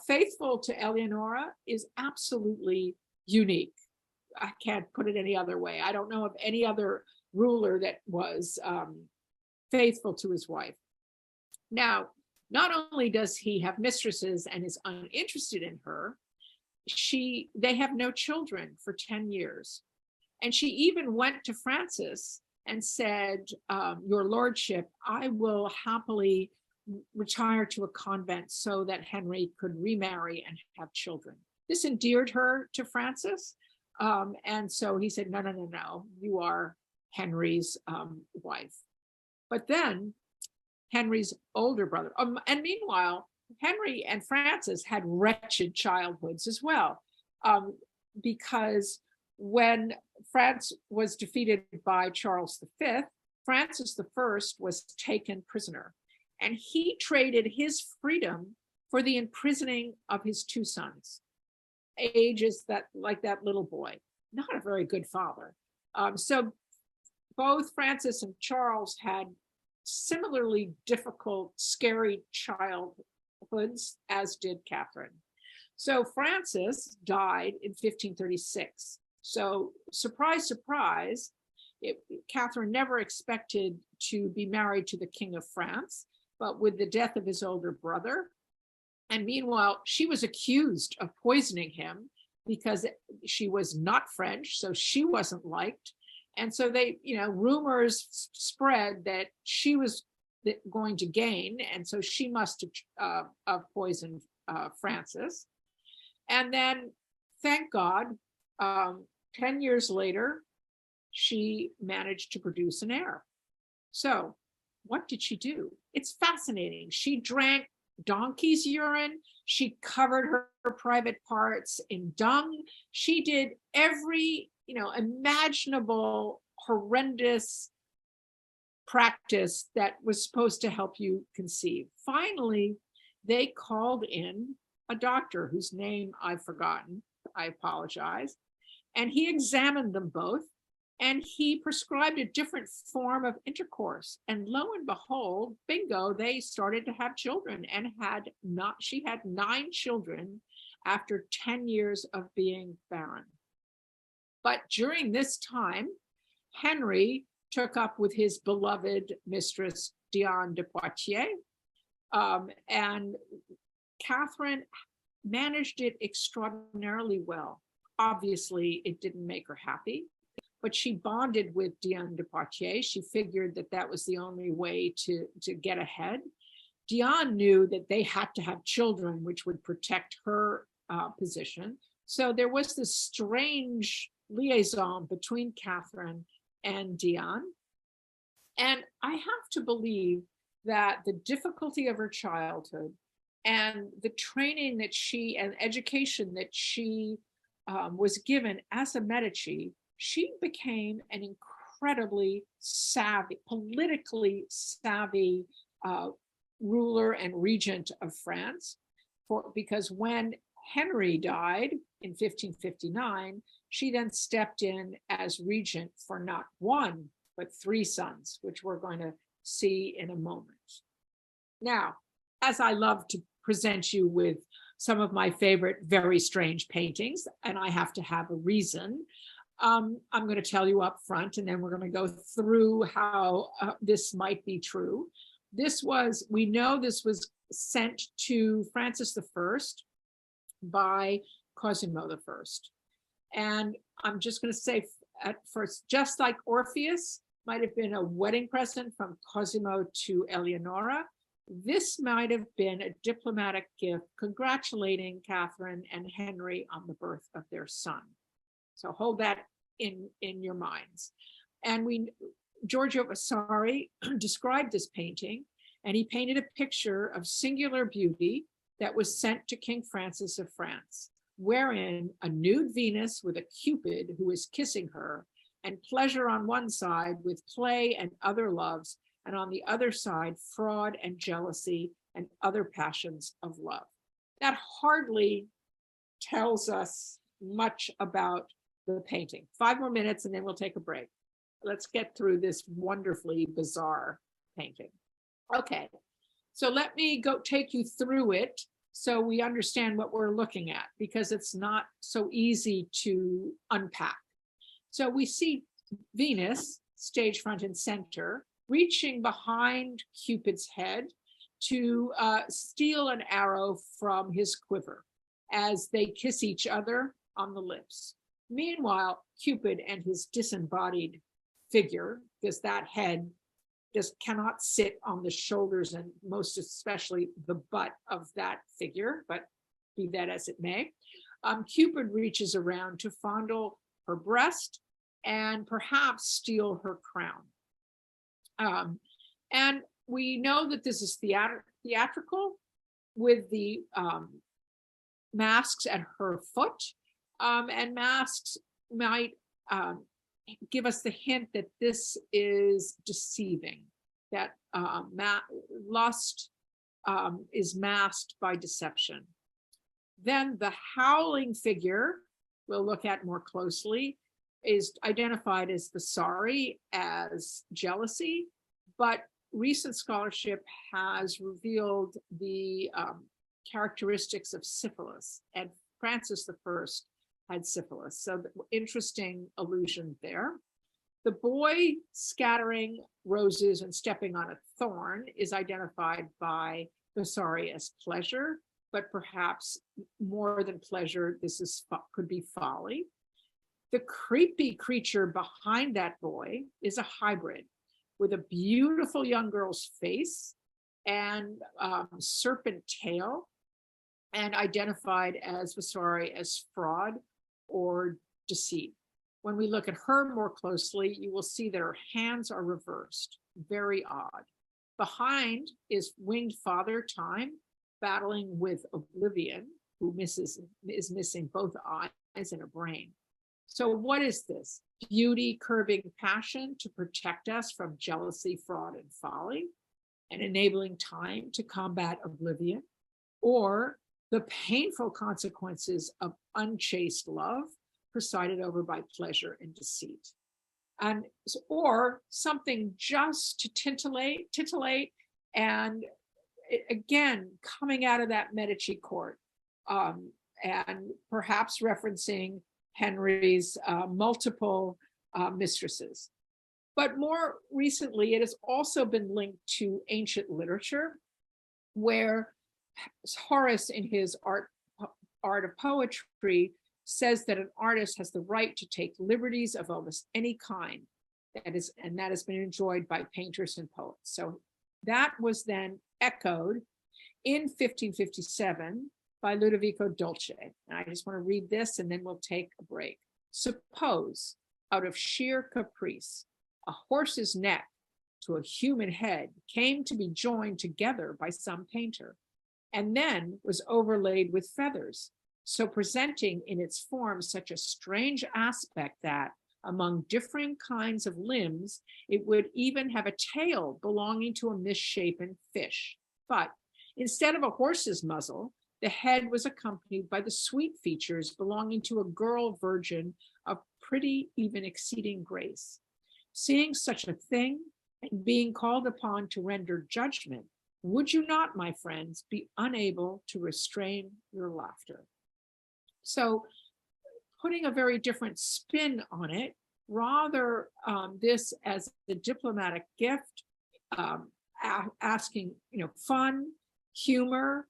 faithful to Eleonora is absolutely unique. I can't put it any other way. I don't know of any other ruler that was faithful to his wife. Now, not only does he have mistresses and is uninterested in her, they have no children for 10 years. And she even went to Francis and said, your lordship, I will happily retire to a convent so that Henry could remarry and have children. This endeared her to Francis. And so he said, no, you are Henry's wife. But then Henry's older brother, and meanwhile, Henry and Francis had wretched childhoods as well, because when France was defeated by Charles V, Francis I was taken prisoner, and he traded his freedom for the imprisoning of his two sons, ages that like that little boy. Not a very good father. So both Francis and Charles had similarly difficult, scary childhoods, as did Catherine. So Francis died in 1536. So surprise, surprise, Catherine never expected to be married to the King of France, but with the death of his older brother. And meanwhile, she was accused of poisoning him because she was not French, so she wasn't liked. And so rumors spread that she was going to gain, and so she must have poisoned Francis. And then, thank God, 10 years later, she managed to produce an heir. So what did she do? It's fascinating. She drank donkey's urine. She covered her private parts in dung. She did every imaginable horrendous practice that was supposed to help you conceive. Finally, they called in a doctor whose name I've forgotten. I apologize. And he examined them both, and he prescribed a different form of intercourse. And lo and behold, bingo, they started to have children, and she had 9 children after 10 years of being barren. But during this time, Henry took up with his beloved mistress, Diane de Poitiers, and Catherine managed it extraordinarily well. Obviously, it didn't make her happy, but she bonded with Diane de Poitiers. She figured that that was the only way to get ahead. Diane knew that they had to have children, which would protect her position. So there was this strange liaison between Catherine and Diane. And I have to believe that the difficulty of her childhood and the training that and education that she was given as a Medici, she became an incredibly savvy, politically savvy ruler and regent of France. Because when Henry died in 1559, she then stepped in as regent for not 1, but 3 sons, which we're going to see in a moment. Now, as I love to present you with some of my favorite very strange paintings, and I have to have a reason, I'm going to tell you up front, and then we're going to go through how this might be true. We know this was sent to Francis I by Cosimo I. And I'm just going to say at first, just like Orpheus might have been a wedding present from Cosimo to Eleonora, this might have been a diplomatic gift congratulating Catherine and Henry on the birth of their son. So hold that in your minds. And Giorgio Vasari described this painting, and he painted a picture of singular beauty that was sent to King Francis of France, wherein a nude Venus with a Cupid who is kissing her, and pleasure on one side with play and other loves, and on the other side, fraud and jealousy and other passions of love. That hardly tells us much about the painting. 5 more minutes and then we'll take a break. Let's get through this wonderfully bizarre painting. Okay, so let me go take you through it so we understand what we're looking at, because it's not so easy to unpack. So we see Venus, stage front and center, reaching behind Cupid's head to steal an arrow from his quiver as they kiss each other on the lips. Meanwhile, Cupid and his disembodied figure, because that head just cannot sit on the shoulders and most especially the butt of that figure, but be that as it may, Cupid reaches around to fondle her breast and perhaps steal her crown. And we know that this is theatrical with the masks at her foot, and masks might give us the hint that this is deceiving, that lust is masked by deception. Then the howling figure we'll look at more closely is identified as Vasari as jealousy, but recent scholarship has revealed the characteristics of syphilis, and Francis I had syphilis. So interesting allusion there. The boy scattering roses and stepping on a thorn is identified by Vasari as pleasure, but perhaps more than pleasure, this could be folly. The creepy creature behind that boy is a hybrid with a beautiful young girl's face and serpent tail, and identified as Vasari as fraud or deceit. When we look at her more closely, you will see that her hands are reversed. Very odd. Behind is winged Father Time battling with Oblivion, who is missing both eyes and a brain. So what is this? Beauty curbing passion to protect us from jealousy, fraud, and folly, and enabling time to combat oblivion, or the painful consequences of unchaste love presided over by pleasure and deceit. And or something just to titillate, and again, coming out of that Medici court, and perhaps referencing Henry's multiple mistresses. But more recently, it has also been linked to ancient literature, where Horace, in his art of poetry, says that an artist has the right to take liberties of almost any kind, that has been enjoyed by painters and poets. So that was then echoed in 1557 by Ludovico Dolce. And I just want to read this and then we'll take a break. Suppose, out of sheer caprice, a horse's neck to a human head came to be joined together by some painter, and then was overlaid with feathers, so presenting in its form such a strange aspect that, among differing kinds of limbs, it would even have a tail belonging to a misshapen fish. But instead of a horse's muzzle, the head was accompanied by the sweet features belonging to a girl virgin of pretty, even exceeding grace. Seeing such a thing and being called upon to render judgment, would you not, my friends, be unable to restrain your laughter? So, putting a very different spin on it, rather this as a diplomatic gift, asking, fun, humor,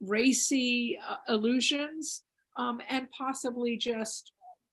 racy allusions, and possibly just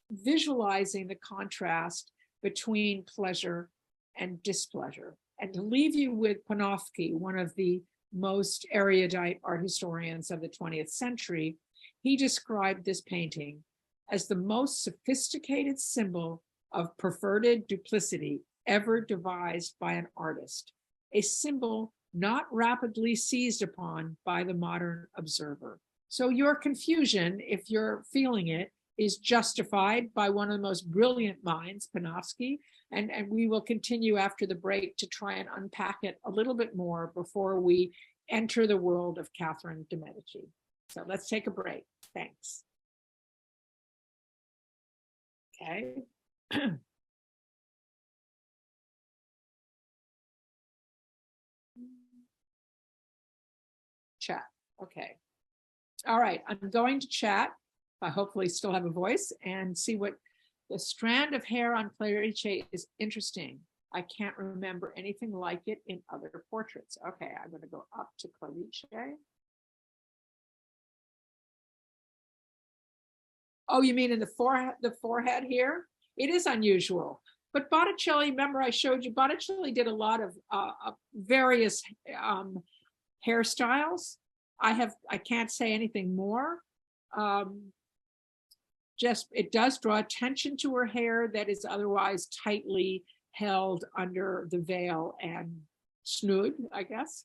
visualizing the contrast between pleasure and displeasure. And to leave you with Panofsky, one of the most erudite art historians of the 20th century, he described this painting as the most sophisticated symbol of perverted duplicity ever devised by an artist, a symbol not rapidly seized upon by the modern observer. So your confusion, if you're feeling it, is justified by one of the most brilliant minds, Panofsky, and we will continue after the break to try and unpack it a little bit more before we enter the world of Catherine de' Medici. So let's take a break. Thanks. Okay. Chat. Okay. All right. I'm going to chat. I hopefully still have a voice and see what the strand of hair on Clarice is interesting. I can't remember anything like it in other portraits. Okay, I'm going to go up to Clarice. Oh, you mean in the forehead here? It is unusual. But Botticelli, remember I showed you, Botticelli did a lot of various hairstyles. I can't say anything more. Just it does draw attention to her hair that is otherwise tightly held under the veil and snood, I guess.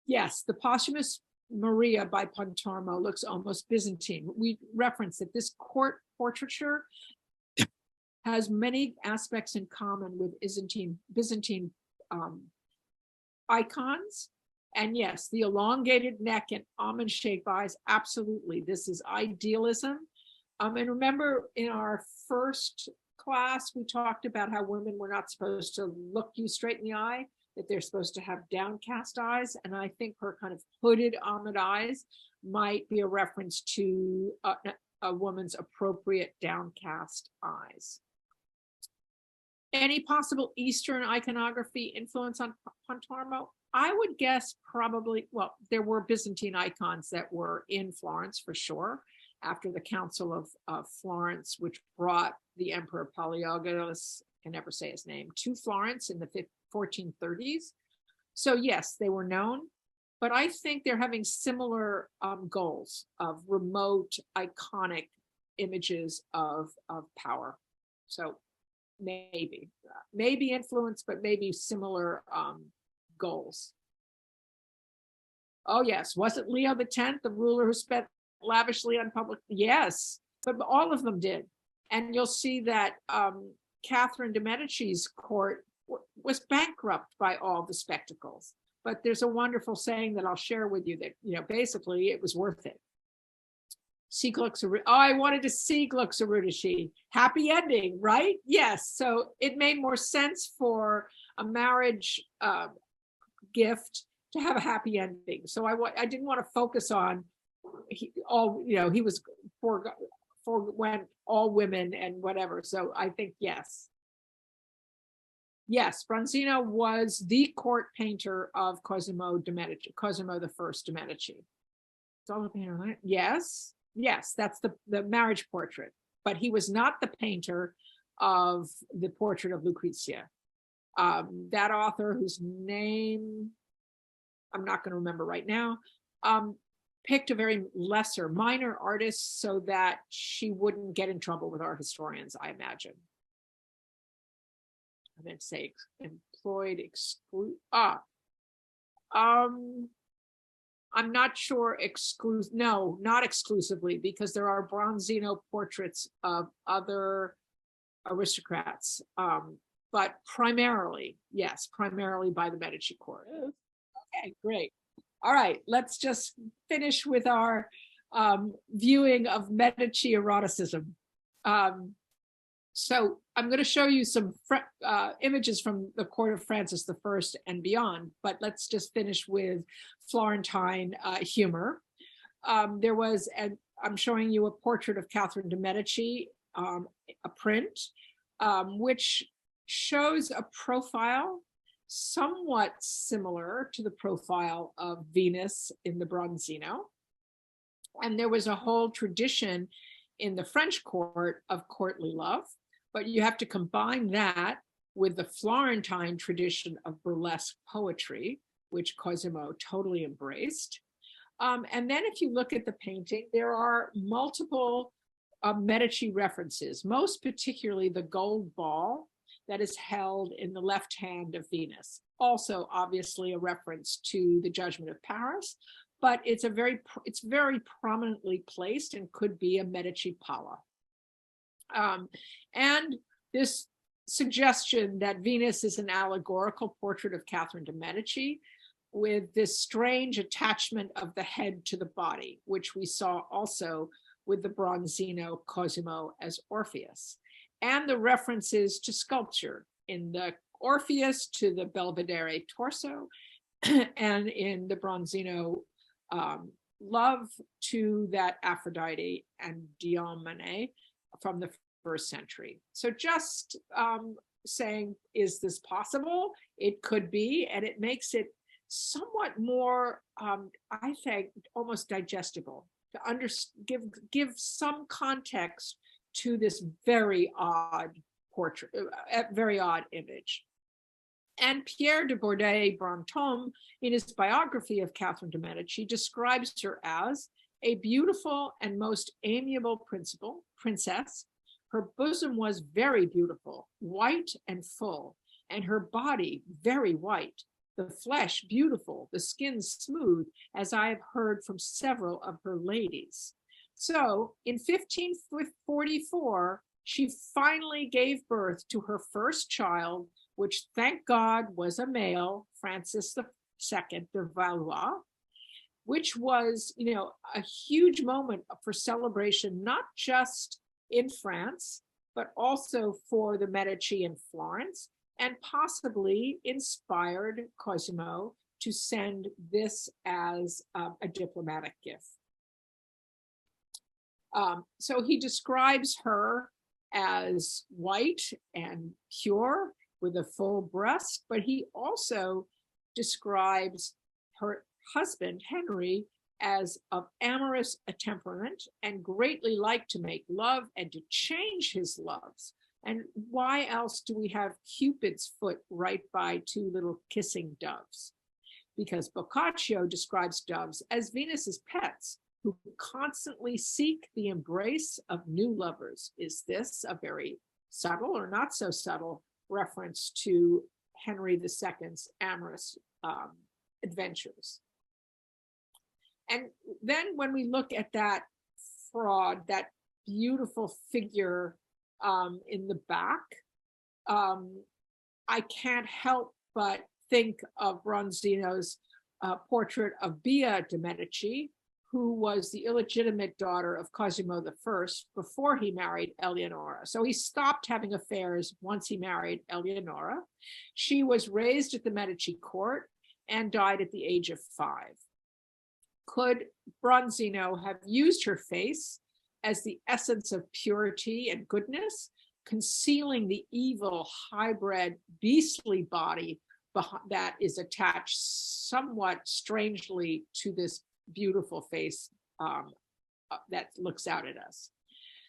Yes, the posthumous Maria by Pontormo looks almost Byzantine. We reference that this court portraiture has many aspects in common with Byzantine icons. And yes, the elongated neck and almond-shaped eyes, absolutely. This is idealism. And remember in our first class, we talked about how women were not supposed to look you straight in the eye, that they're supposed to have downcast eyes. And I think her kind of hooded almond eyes might be a reference to a woman's appropriate downcast eyes. Any possible Eastern iconography influence on Pontormo? I would guess probably, well, there were Byzantine icons that were in Florence for sure, after the Council of Florence, which brought the Emperor Palaeologus, I can never say his name, to Florence in the 1430s. So yes, they were known, but I think they're having similar goals of remote, iconic images of power. So maybe influence, but maybe similar goals. Oh yes, was it Leo X, the ruler who spent lavishly on public? Yes, but all of them did. And you'll see that Catherine de' Medici's court was bankrupt by all the spectacles. But there's a wonderful saying that I'll share with you that, you know, basically it was worth it. I wanted to see Gluckserudische. Happy ending, right? Yes. So it made more sense for a marriage gift to have a happy ending. So I didn't want to focus on he was forwent all women and whatever. So I think yes. Yes, Bronzino was the court painter of Cosimo de' Medici, Cosimo the First de' Medici. It's all painter, right? Yes, that's the marriage portrait, but he was not the painter of the portrait of Lucrezia. That author, whose name I'm not going to remember right now, picked a very minor artist so that she wouldn't get in trouble with our historians, I imagine. I meant to say employed I'm not sure no, not exclusively, because there are Bronzino portraits of other aristocrats, but primarily, yes, primarily by the Medici court. Okay, great. All right, let's just finish with our viewing of Medici eroticism. So I'm going to show you some images from the court of Francis I and beyond, but let's just finish with Florentine humor. I'm showing you a portrait of Catherine de' Medici, a print, which shows a profile somewhat similar to the profile of Venus in the Bronzino. And there was a whole tradition in the French court of courtly love, but you have to combine that with the Florentine tradition of burlesque poetry, which Cosimo totally embraced. And then if you look at the painting, there are multiple Medici references, most particularly the gold ball that is held in the left hand of Venus. Also, obviously, a reference to the Judgment of Paris, but it's very prominently placed and could be a Medici palla. And this suggestion that Venus is an allegorical portrait of Catherine de' Medici, with this strange attachment of the head to the body, which we saw also with the Bronzino Cosimo as Orpheus, and the references to sculpture in the Orpheus to the Belvedere torso, and in the Bronzino love to that Aphrodite and Diomede from the first century. So just saying, is this possible? It could be, and it makes it somewhat more, I think, almost digestible to give some context to this very odd portrait, very odd image. And Pierre de Bourdet-Brantôme, in his biography of Catherine de' Medici, describes her as a beautiful and most amiable princess. Her bosom was very beautiful, white and full, and her body very white, the flesh beautiful, the skin smooth, as I have heard from several of her ladies. So in 1544, she finally gave birth to her first child, which, thank God, was a male, Francis II de Valois, which was, a huge moment for celebration, not just in France, but also for the Medici in Florence, and possibly inspired Cosimo to send this as a diplomatic gift. So he describes her as white and pure with a full breast, but he also describes her husband, Henry, as of amorous a temperament and greatly liked to make love and to change his loves. And why else do we have Cupid's foot right by two little kissing doves? Because Boccaccio describes doves as Venus's pets who constantly seek the embrace of new lovers. Is this a very subtle or not so subtle reference to Henry II's amorous adventures? And then when we look at that fraud, that beautiful figure in the back, I can't help but think of Bronzino's portrait of Bia de' Medici, who was the illegitimate daughter of Cosimo I before he married Eleonora. So he stopped having affairs once he married Eleonora. She was raised at the Medici court and died at the age of 5. Could Bronzino have used her face as the essence of purity and goodness, concealing the evil, hybrid, beastly body that is attached somewhat strangely to this beautiful face that looks out at us?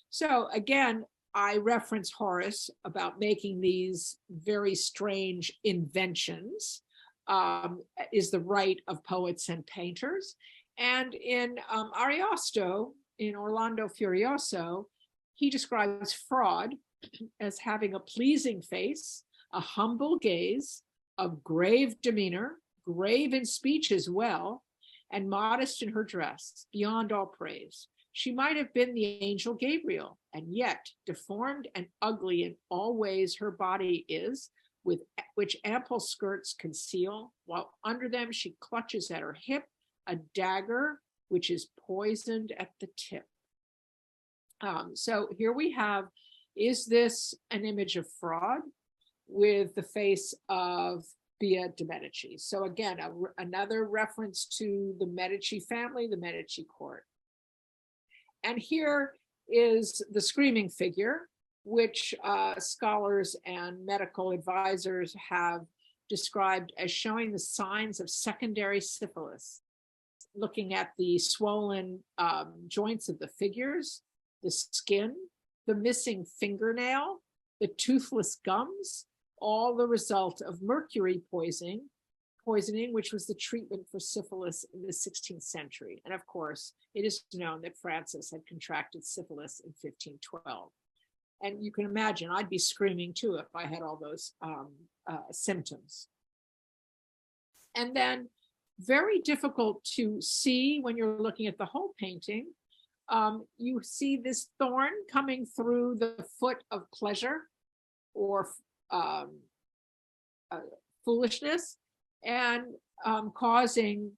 So again, I reference Horace about making these very strange inventions is the right of poets and painters. And in Ariosto, in Orlando Furioso, he describes fraud as having a pleasing face, a humble gaze, of grave demeanor, grave in speech as well, and modest in her dress, beyond all praise. She might have been the angel Gabriel, and yet deformed and ugly in all ways her body is, with which ample skirts conceal, while under them she clutches at her hip a dagger which is poisoned at the tip. So here we have, is this an image of fraud with the face of Bia de' Medici? So again, another reference to the Medici family, the Medici court. And here is the screaming figure, which scholars and medical advisors have described as showing the signs of secondary syphilis, looking at the swollen joints of the figures, the skin, the missing fingernail, the toothless gums, all the result of mercury poisoning, which was the treatment for syphilis in the 16th century. And of course, it is known that Francis had contracted syphilis in 1512. And you can imagine I'd be screaming too if I had all those symptoms. And then very difficult to see when you're looking at the whole painting. You see this thorn coming through the foot of pleasure or foolishness and causing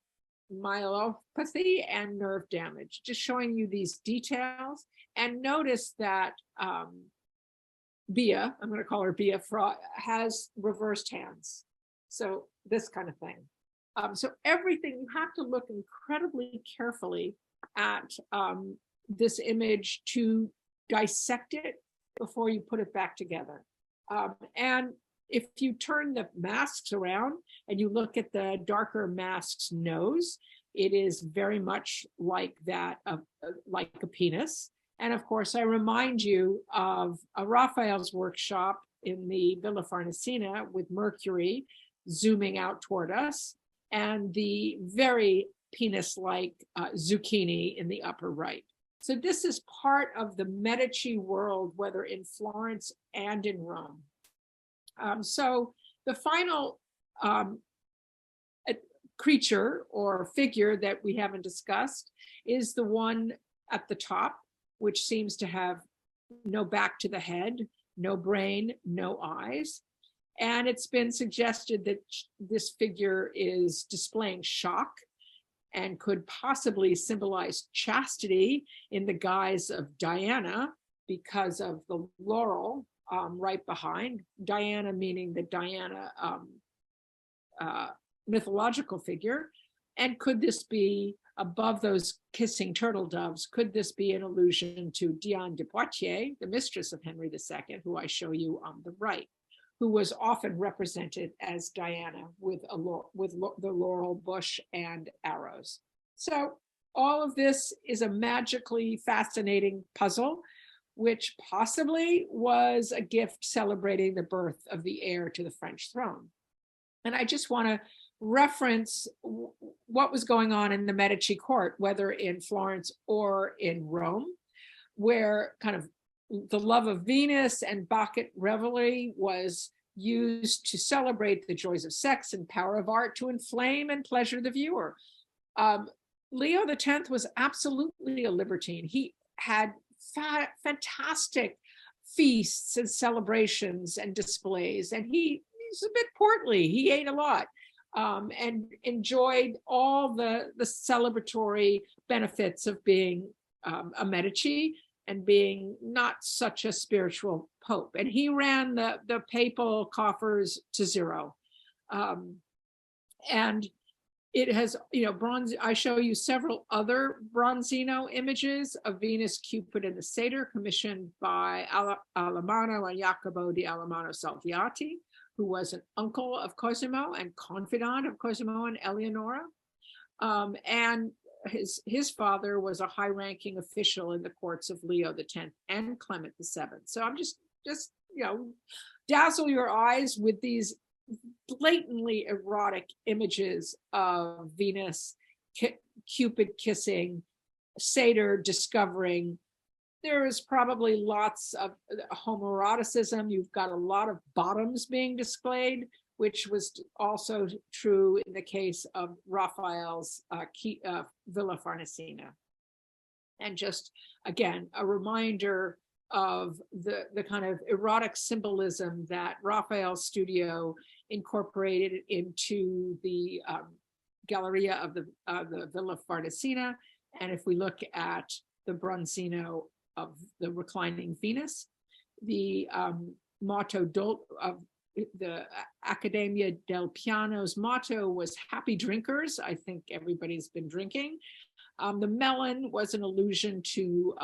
myelopathy and nerve damage, just showing you these details. And notice that Bia, I'm going to call her Bia, has reversed hands. So this kind of thing. So everything, you have to look incredibly carefully at this image to dissect it before you put it back together. And if you turn the masks around and you look at the darker mask's nose, it is very much like that of like a penis. And of course, I remind you of Raphael's workshop in the Villa Farnesina with Mercury zooming out toward us and the very penis-like zucchini in the upper right. So this is part of the Medici world, whether in Florence and in Rome. So the final creature or figure that we haven't discussed is the one at the top, which seems to have no back to the head, no brain, no eyes. And it's been suggested that this figure is displaying shock and could possibly symbolize chastity in the guise of Diana because of the laurel right behind. Diana meaning the Diana mythological figure. And could this be above those kissing turtle doves? Could this be an allusion to Diane de Poitiers, the mistress of Henry II, who I show you on the right, who was often represented as Diana with the laurel bush and arrows. So all of this is a magically fascinating puzzle, which possibly was a gift celebrating the birth of the heir to the French throne. And I just want to reference what was going on in the Medici court, whether in Florence or in Rome, where kind of the love of Venus and Bacchic revelry was used to celebrate the joys of sex and power of art to inflame and pleasure the viewer. Leo X was absolutely a libertine. He had fantastic feasts and celebrations and displays, and he's a bit portly. He ate a lot and enjoyed all the celebratory benefits of being a Medici and being not such a spiritual pope. And he ran the papal coffers to zero. And it has, bronze. I show you several other Bronzino images of Venus, Cupid, and the Satyr commissioned by Alamanno and Jacopo di Alamanno Salviati, who was an uncle of Cosimo and confidant of Cosimo and Eleonora. And his father was a high-ranking official in the courts of Leo X and Clement VII. So I'm just dazzle your eyes with these blatantly erotic images of Venus, Cupid kissing, Satyr discovering. There is probably lots of homoeroticism. You've got a lot of bottoms being displayed, which was also true in the case of Raphael's Villa Farnesina. And just, again, a reminder of the kind of erotic symbolism that Raphael's studio incorporated into the Galleria of the Villa Farnesina. And if we look at the Bronzino of the reclining Venus, the motto of the Accademia del Piano's motto was happy drinkers. I think everybody's been drinking. The melon was an allusion to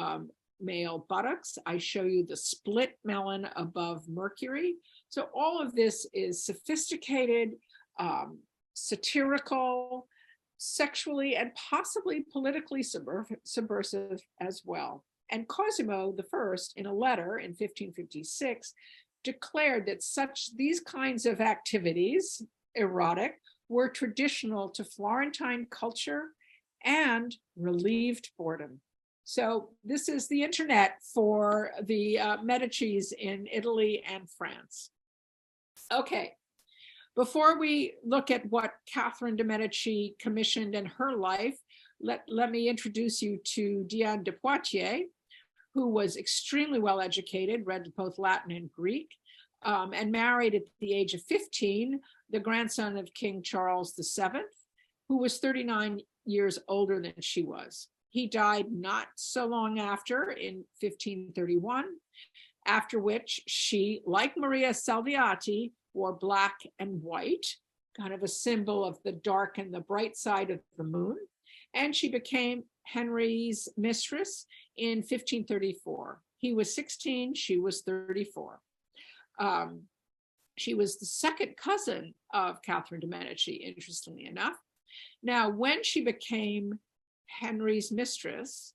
male buttocks. I show you the split melon above Mercury. So all of this is sophisticated, satirical, sexually, and possibly politically subversive as well. And Cosimo I, in a letter in 1556, declared that these kinds of activities, erotic, were traditional to Florentine culture and relieved boredom. So this is the internet for the Medicis in Italy and France. Okay, before we look at what Catherine de' Medici commissioned in her life, let me introduce you to Diane de Poitiers, who was extremely well educated, read both Latin and Greek, and married at the age of 15, the grandson of King Charles VII, who was 39 years older than she was. He died not so long after, in 1531, after which she, like Maria Salviati, wore black and white, kind of a symbol of the dark and the bright side of the moon. And she became Henry's mistress in 1534. He was 16, she was 34. She was the second cousin of Catherine de' Medici, interestingly enough. Now, when she became Henry's mistress,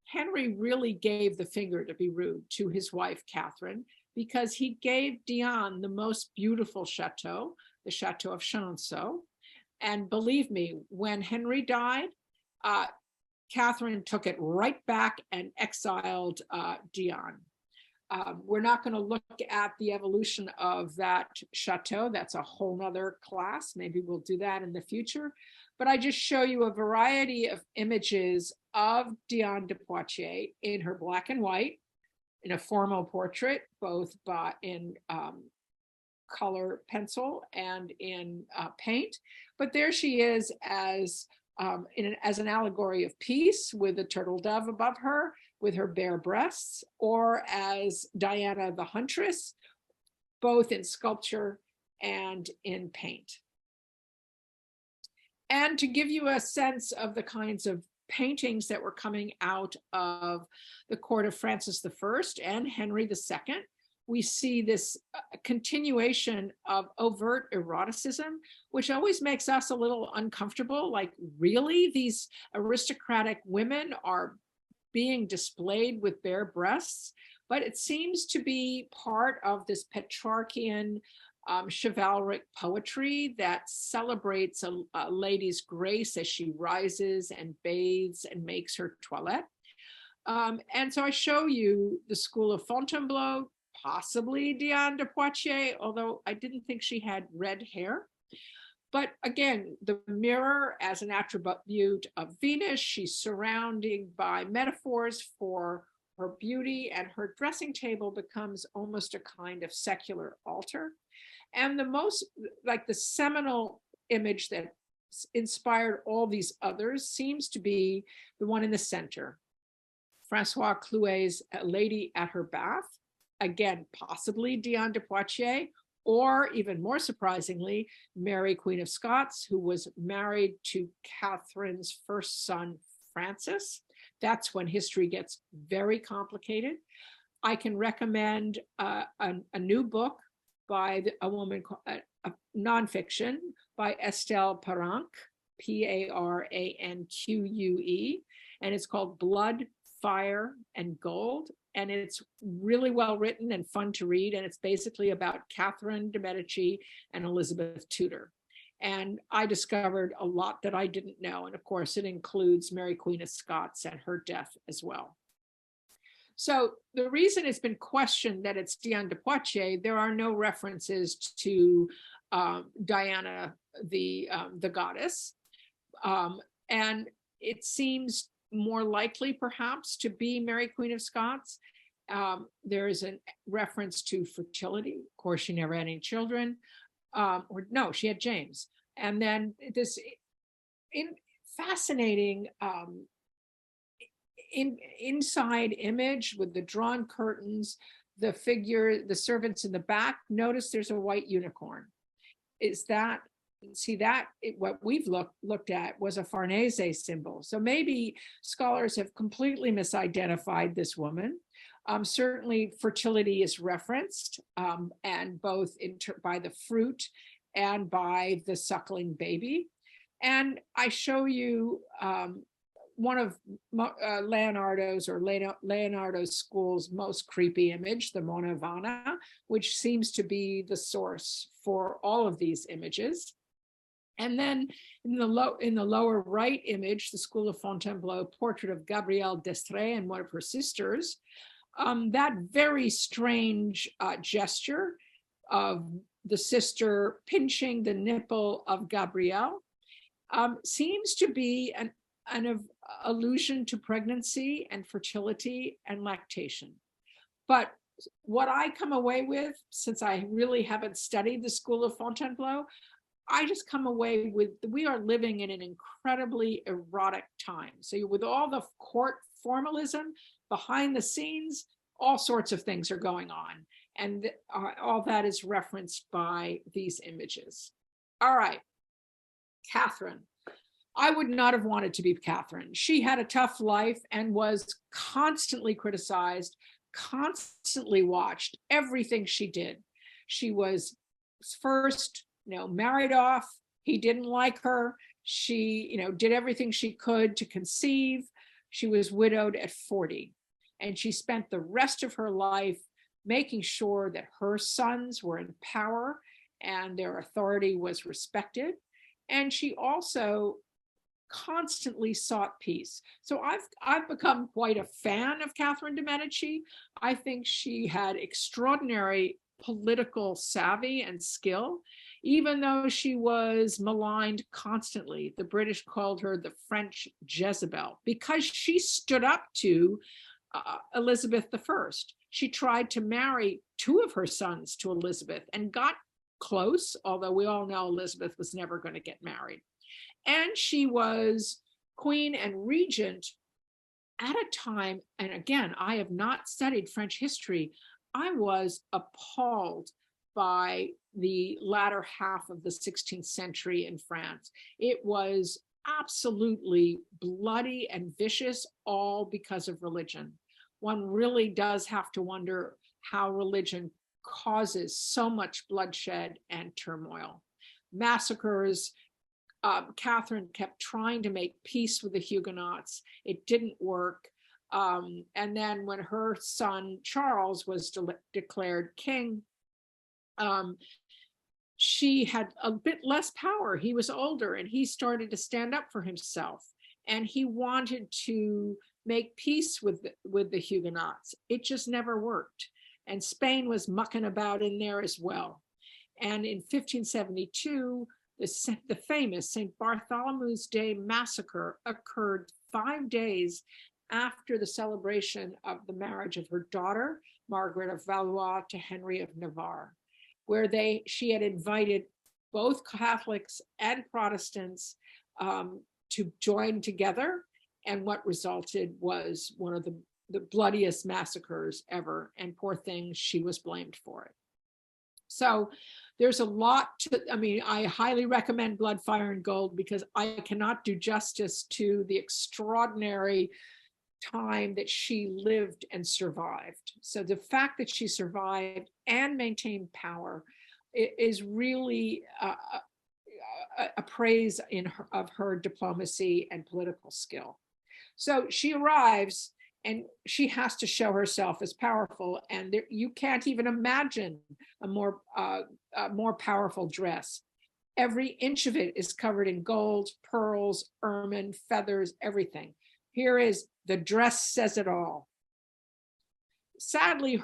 Henry really gave the finger, to be rude, to his wife, Catherine, because he gave Diane the most beautiful chateau, the Chateau of Chenonceau. And believe me, when Henry died, Catherine took it right back and exiled Diane. We're not going to look at the evolution of that chateau. That's a whole nother class. Maybe we'll do that in the future. But I just show you a variety of images of Diane de Poitiers in her black and white, in a formal portrait, both in color pencil and in paint. But there she is as an allegory of peace, with a turtle dove above her, with her bare breasts, or as Diana the Huntress, both in sculpture and in paint. And to give you a sense of the kinds of paintings that were coming out of the court of Francis I and Henry II, we see this continuation of overt eroticism, which always makes us a little uncomfortable. Like, really, these aristocratic women are being displayed with bare breasts? But it seems to be part of this Petrarchian chivalric poetry that celebrates a lady's grace as she rises and bathes and makes her toilette. And so I show you the school of Fontainebleau, possibly Diane de Poitiers, although I didn't think she had red hair. But again, the mirror as an attribute of Venus, she's surrounded by metaphors for her beauty, and her dressing table becomes almost a kind of secular altar. And the seminal image that inspired all these others seems to be the one in the center. Francois Clouet's Lady at Her Bath, again, possibly Diane de Poitiers, or even more surprisingly, Mary, Queen of Scots, who was married to Catherine's first son, Francis. That's when history gets very complicated. I can recommend a new book by a woman, nonfiction, by Estelle Paranque, Paranque, and it's called Blood, Fire, and Gold. And it's really well written and fun to read. And it's basically about Catherine de' Medici and Elizabeth Tudor. And I discovered a lot that I didn't know. And of course, it includes Mary, Queen of Scots and her death as well. So the reason it's been questioned that it's Diane de Poitiers, there are no references to Diana, the goddess. And it seems more likely perhaps to be Mary, Queen of Scots. There is a reference to fertility. Of course, she never had any children. Or no, she had James. And then this fascinating inside image with the drawn curtains, the figure, the servants in the back. Notice there's a white unicorn. What we've looked at was a Farnese symbol. So maybe scholars have completely misidentified this woman. Certainly fertility is referenced, and both by the fruit and by the suckling baby. And I show you one of Leonardo's school's most creepy image, the Mona Vana, which seems to be the source for all of these images. And then in the lower right image, the School of Fontainebleau portrait of Gabrielle d'Estrées and one of her sisters, that very strange gesture of the sister pinching the nipple of Gabrielle seems to be an allusion to pregnancy and fertility and lactation. But what I come away with, since I really haven't studied the School of Fontainebleau, I just come away with, we are living in an incredibly erotic time. So with all the court formalism, behind the scenes, all sorts of things are going on. And all that is referenced by these images. All right, Catherine. I would not have wanted to be Catherine. She had a tough life and was constantly criticized, constantly watched, everything she did. She was first, married off. He didn't like her. She, did everything she could to conceive. She was widowed at 40. And she spent the rest of her life making sure that her sons were in power and their authority was respected. And she also constantly sought peace. So I've become quite a fan of Catherine de' Medici. I think she had extraordinary political savvy and skill, even though she was maligned constantly. The British called her the French Jezebel because she stood up to Elizabeth I. She tried to marry two of her sons to Elizabeth and got close, although we all know Elizabeth was never going to get married. And she was queen and regent at a time, and again, I have not studied French history. I was appalled by the latter half of the 16th century in France. It was absolutely bloody and vicious, all because of religion. One really does have to wonder how religion causes so much bloodshed and turmoil. Massacres. Catherine kept trying to make peace with the Huguenots. It didn't work. And then when her son Charles was declared king, she had a bit less power. He was older and he started to stand up for himself. And he wanted to make peace with the Huguenots. It just never worked. And Spain was mucking about in there as well. And in 1572, the famous St. Bartholomew's Day massacre occurred 5 days after the celebration of the marriage of her daughter, Margaret of Valois, to Henry of Navarre, where she had invited both Catholics and Protestants to join together. And what resulted was one of the bloodiest massacres ever. And poor thing, she was blamed for it. So there's a lot I highly recommend Blood, Fire, and Gold because I cannot do justice to the extraordinary time that she lived and survived. So the fact that she survived and maintained power is really a praise of her diplomacy and political skill. So she arrives and she has to show herself as powerful, and you can't even imagine a more powerful dress. Every inch of it is covered in gold, pearls, ermine, feathers, everything. Here is the dress says it all. Sadly,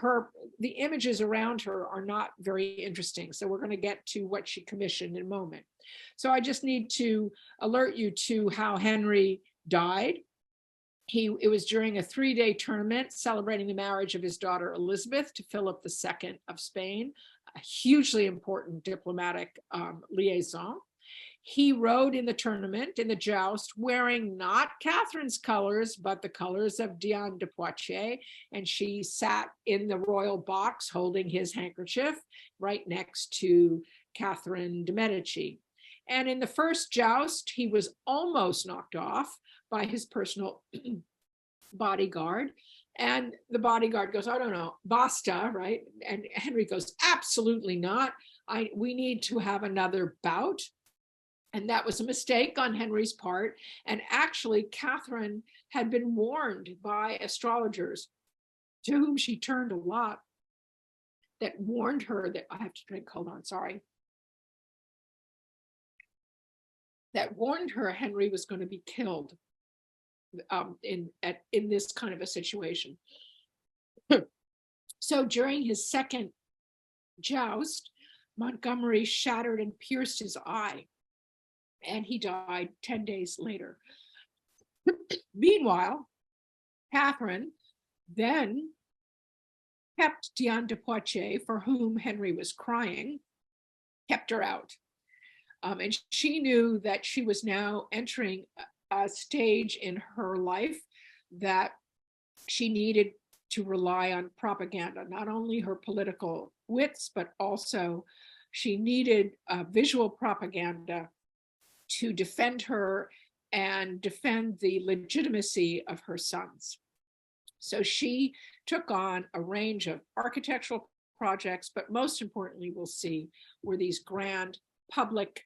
the images around her are not very interesting, so we're going to get to what she commissioned in a moment. So I just need to alert you to how Henry died. It was during a 3-day tournament celebrating the marriage of his daughter Elizabeth to Philip II of Spain, a hugely important diplomatic liaison. He rode in the tournament, in the joust, wearing not Catherine's colors, but the colors of Diane de Poitiers, and she sat in the royal box holding his handkerchief right next to Catherine de' Medici. And in the first joust, he was almost knocked off by his personal bodyguard. And the bodyguard goes, I don't know, basta, right? And Henry goes, absolutely not. We need to have another bout. And that was a mistake on Henry's part. And actually, Catherine had been warned by astrologers to whom she turned a lot that warned her that, I have to drink, hold on, sorry. that warned her Henry was going to be killed in this kind of a situation. So during his second joust, Montgomery shattered and pierced his eye, and he died 10 days later. Meanwhile, Catherine then kept Diane de Poitiers, for whom Henry was crying, kept her out. And she knew that she was now entering a stage in her life that she needed to rely on propaganda, not only her political wits, but also she needed visual propaganda to defend her and defend the legitimacy of her sons. So she took on a range of architectural projects, but most importantly, we'll see, were these grand public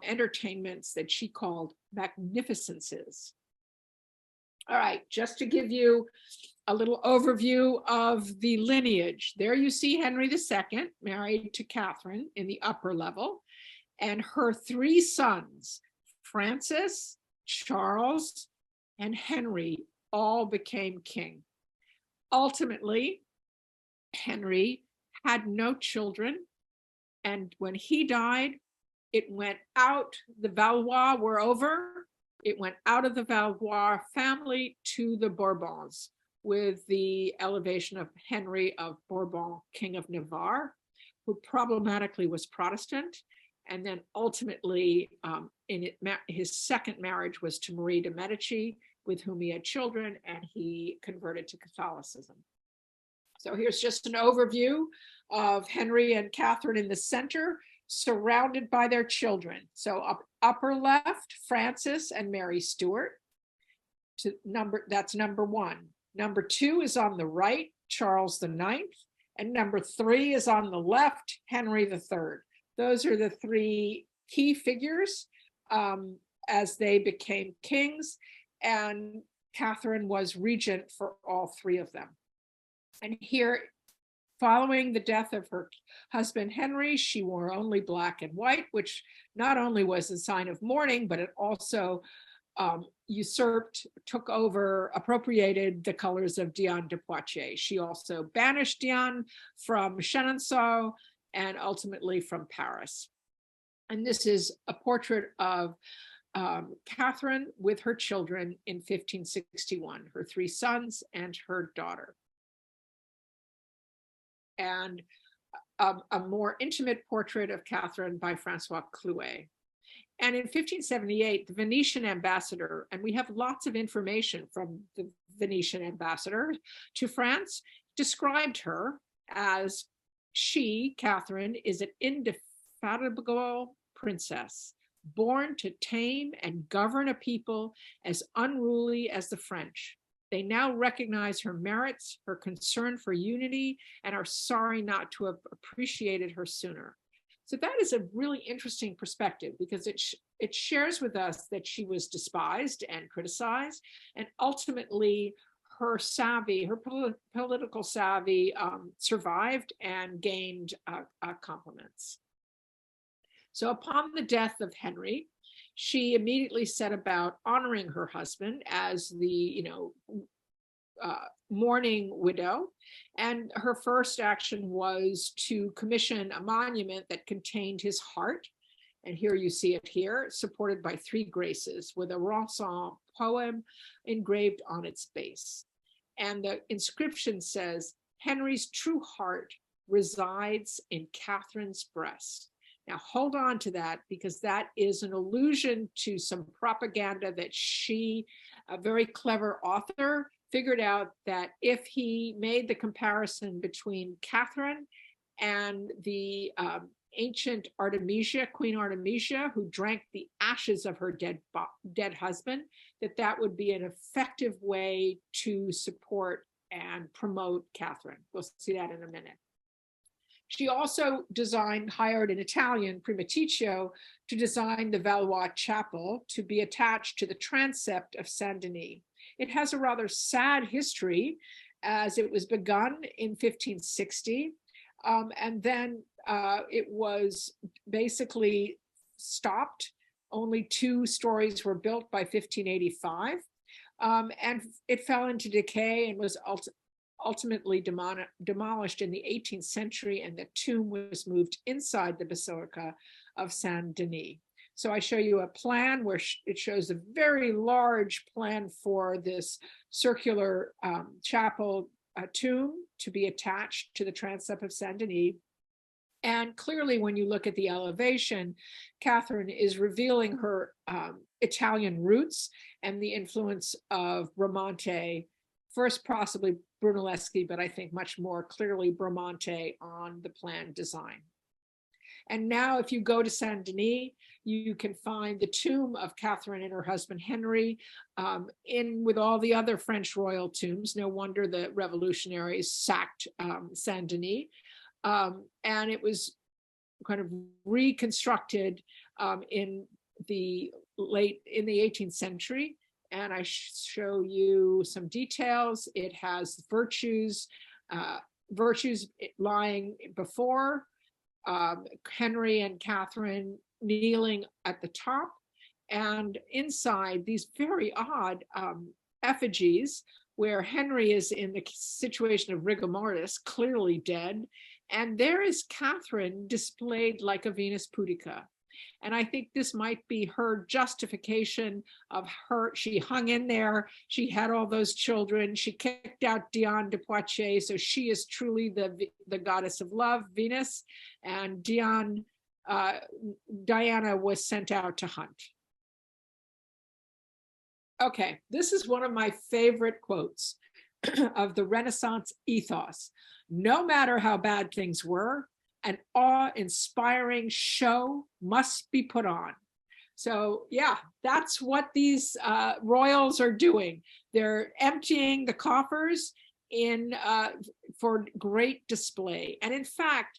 entertainments that she called magnificences. All right, just to give you a little overview of the lineage. There you see Henry II, married to Catherine in the upper level, and her three sons, Francis, Charles, and Henry, all became king. Ultimately, Henry had no children, and when he died, it went out, the Valois were over, it went out of the Valois family to the Bourbons, with the elevation of Henry of Bourbon, King of Navarre, who problematically was Protestant. And then ultimately, his second marriage was to Marie de Medici, with whom he had children, and he converted to Catholicism. So here's just an overview of Henry and Catherine in the center, surrounded by their children. So upper left, Francis and Mary Stuart. That's number one. Number two is on the right, Charles IX, and number three is on the left, Henry III. Those are the three key figures as they became kings, and Catherine was regent for all three of them. And here, following the death of her husband Henry, she wore only black and white, which not only was a sign of mourning, but it also usurped, took over, appropriated the colors of Diane de Poitiers. She also banished Diane from Chenonceau and ultimately from Paris. And this is a portrait of Catherine with her children in 1561, her three sons and her daughter. And a more intimate portrait of Catherine by Francois Clouet. And in 1578, the Venetian ambassador, and we have lots of information from the Venetian ambassador to France, described her as she, Catherine, is an indefatigable princess, born to tame and govern a people as unruly as the French. They now recognize her merits, her concern for unity, and are sorry not to have appreciated her sooner. So that is a really interesting perspective, because it shares with us that she was despised and criticized, and ultimately her savvy, her political savvy survived and gained compliments. So upon the death of Henry, she immediately set about honoring her husband as the, mourning widow. And her first action was to commission a monument that contained his heart. And here you see it here, supported by three graces with a Ronsard poem engraved on its base. And the inscription says, "Henry's true heart resides in Catherine's breast." Now hold on to that, because that is an allusion to some propaganda that she, a very clever author, figured out that if he made the comparison between Catherine and the ancient Artemisia, Queen Artemisia, who drank the ashes of her dead husband, that would be an effective way to support and promote Catherine. We'll see that in a minute. She also hired an Italian, Primaticcio, to design the Valois Chapel to be attached to the transept of Saint Denis. It has a rather sad history, as it was begun in 1560, and then it was basically stopped Only 2 stories were built by 1585, and it fell into decay and was ultimately demolished in the 18th century, and the tomb was moved inside the Basilica of Saint Denis. So I show you a plan where it shows a very large plan for this circular chapel tomb to be attached to the transept of Saint Denis. And clearly, when you look at the elevation, Catherine is revealing her Italian roots and the influence of Bramante, first possibly Brunelleschi, but I think much more clearly Bramante on the plan design. And now if you go to Saint Denis, you can find the tomb of Catherine and her husband Henry in with all the other French royal tombs. No wonder the revolutionaries sacked Saint Denis. And it was kind of reconstructed in the 18th century. And I show you some details. It has virtues lying before, Henry and Catherine kneeling at the top, and inside these very odd effigies where Henry is in the situation of rigor mortis, clearly dead, and there is Catherine displayed like a Venus Pudica. And I think this might be her justification of her. She hung in there. She had all those children. She kicked out Diane de Poitiers. So she is truly the goddess of love, Venus. And Diana was sent out to hunt. Okay, this is one of my favorite quotes of the Renaissance ethos. No matter how bad things were, an awe-inspiring show must be put on. So yeah, that's what these royals are doing. They're emptying the coffers for great display. And in fact,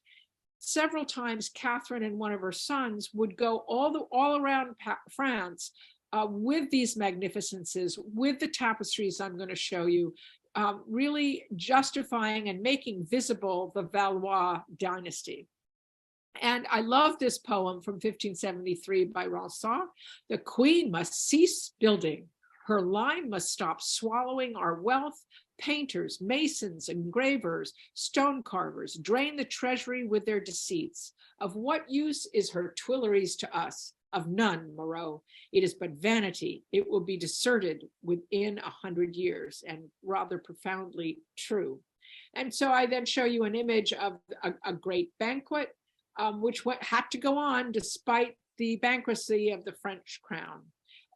several times Catherine and one of her sons would go all around France with these magnificences, with the tapestries I'm going to show you, really justifying and making visible the Valois dynasty. And I love this poem from 1573 by Ronson. The queen must cease building. Her line must stop swallowing our wealth. Painters, masons, engravers, stone carvers drain the treasury with their deceits. Of what use is her Tuileries to us? Of none, Moreau. It is but vanity. It will be deserted within 100 years, and rather profoundly true. And so I then show you an image of a great banquet, which had to go on despite the bankruptcy of the French crown.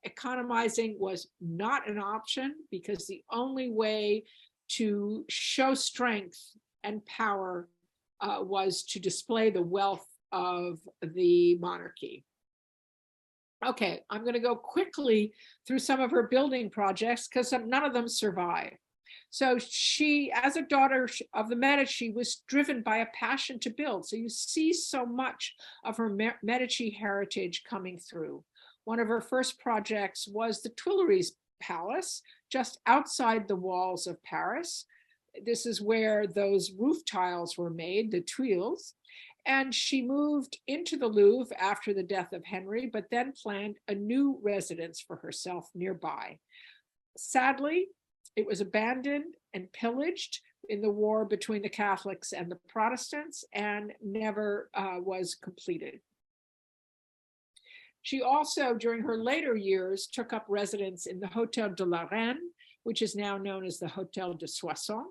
Economizing was not an option because the only way to show strength and power was to display the wealth of the monarchy. Okay, I'm going to go quickly through some of her building projects because none of them survive. So she, as a daughter of the Medici, was driven by a passion to build. So you see so much of her Medici heritage coming through. One of her first projects was the Tuileries Palace, just outside the walls of Paris. This is where those roof tiles were made, the tuiles. And she moved into the Louvre after the death of Henry, but then planned a new residence for herself nearby. Sadly, it was abandoned and pillaged in the war between the Catholics and the Protestants and never was completed. She also, during her later years, took up residence in the Hotel de la Reine, which is now known as the Hotel de Soissons.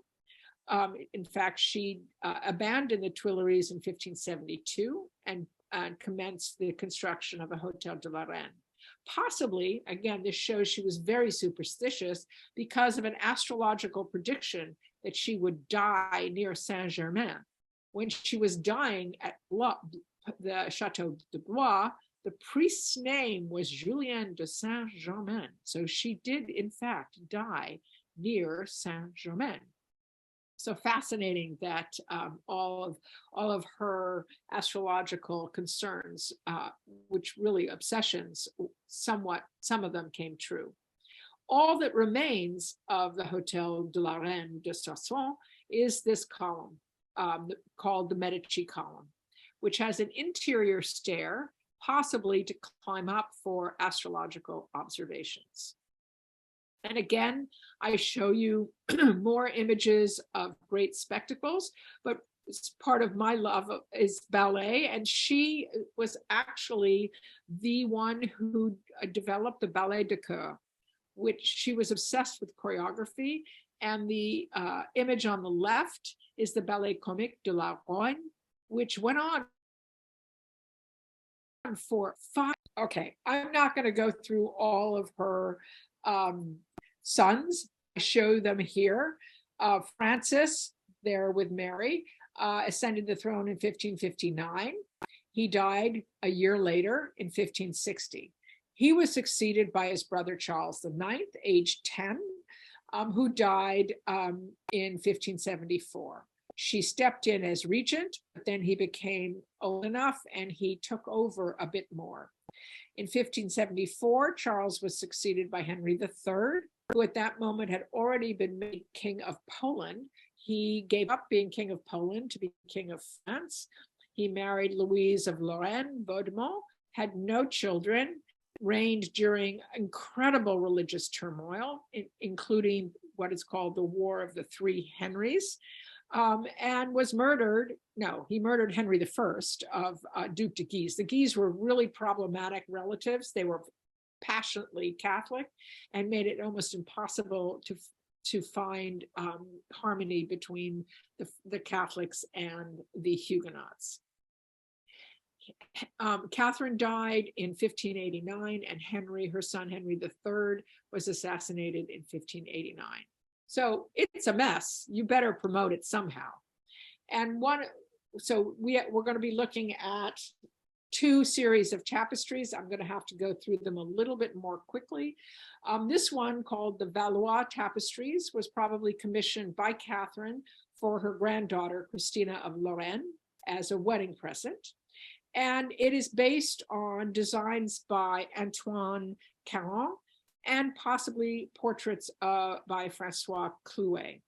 In fact, she abandoned the Tuileries in 1572 and commenced the construction of a Hotel de la Reine. Possibly, again, this shows she was very superstitious because of an astrological prediction that she would die near Saint-Germain. When she was dying at the Chateau de Blois, the priest's name was Julien de Saint-Germain. So she did, in fact, die near Saint-Germain. So fascinating that all of her astrological concerns, which really obsessions, some of them came true. All that remains of the Hotel de la Reine de Soissons is this column called the Medici column, which has an interior stair possibly to climb up for astrological observations. And again, I show you more images of great spectacles, but part of my love is ballet. And she was actually the one who developed the ballet de coeur, which she was obsessed with choreography. And the image on the left is the Ballet Comique de la Rogne, which went on for 5. Okay, I'm not going to go through all of her sons. I show them here. Francis, there with Mary, ascended the throne in 1559. He died a year later in 1560. He was succeeded by his brother Charles IX, aged 10, who died in 1574. She stepped in as regent, but then he became old enough and he took over a bit more. In 1574, Charles was succeeded by Henry III, who at that moment had already been made King of Poland. He gave up being King of Poland to be King of France. He married Louise of Lorraine, Vaudemont, had no children, reigned during incredible religious turmoil, including what is called the War of the Three Henrys, and was murdered. No, he murdered Henry I of Duc de Guise. The Guise were really problematic relatives. They were passionately Catholic and made it almost impossible to find harmony between the Catholics and the Huguenots. Catherine died in 1589, and Henry, her son Henry III, was assassinated in 1589. So it's a mess. You better promote it somehow. And we're going to be looking at 2 series of tapestries. I'm going to have to go through them a little bit more quickly. This one, called the Valois Tapestries, was probably commissioned by Catherine for her granddaughter, Christina of Lorraine, as a wedding present. And it is based on designs by Antoine Caron and possibly portraits by Francois Clouet.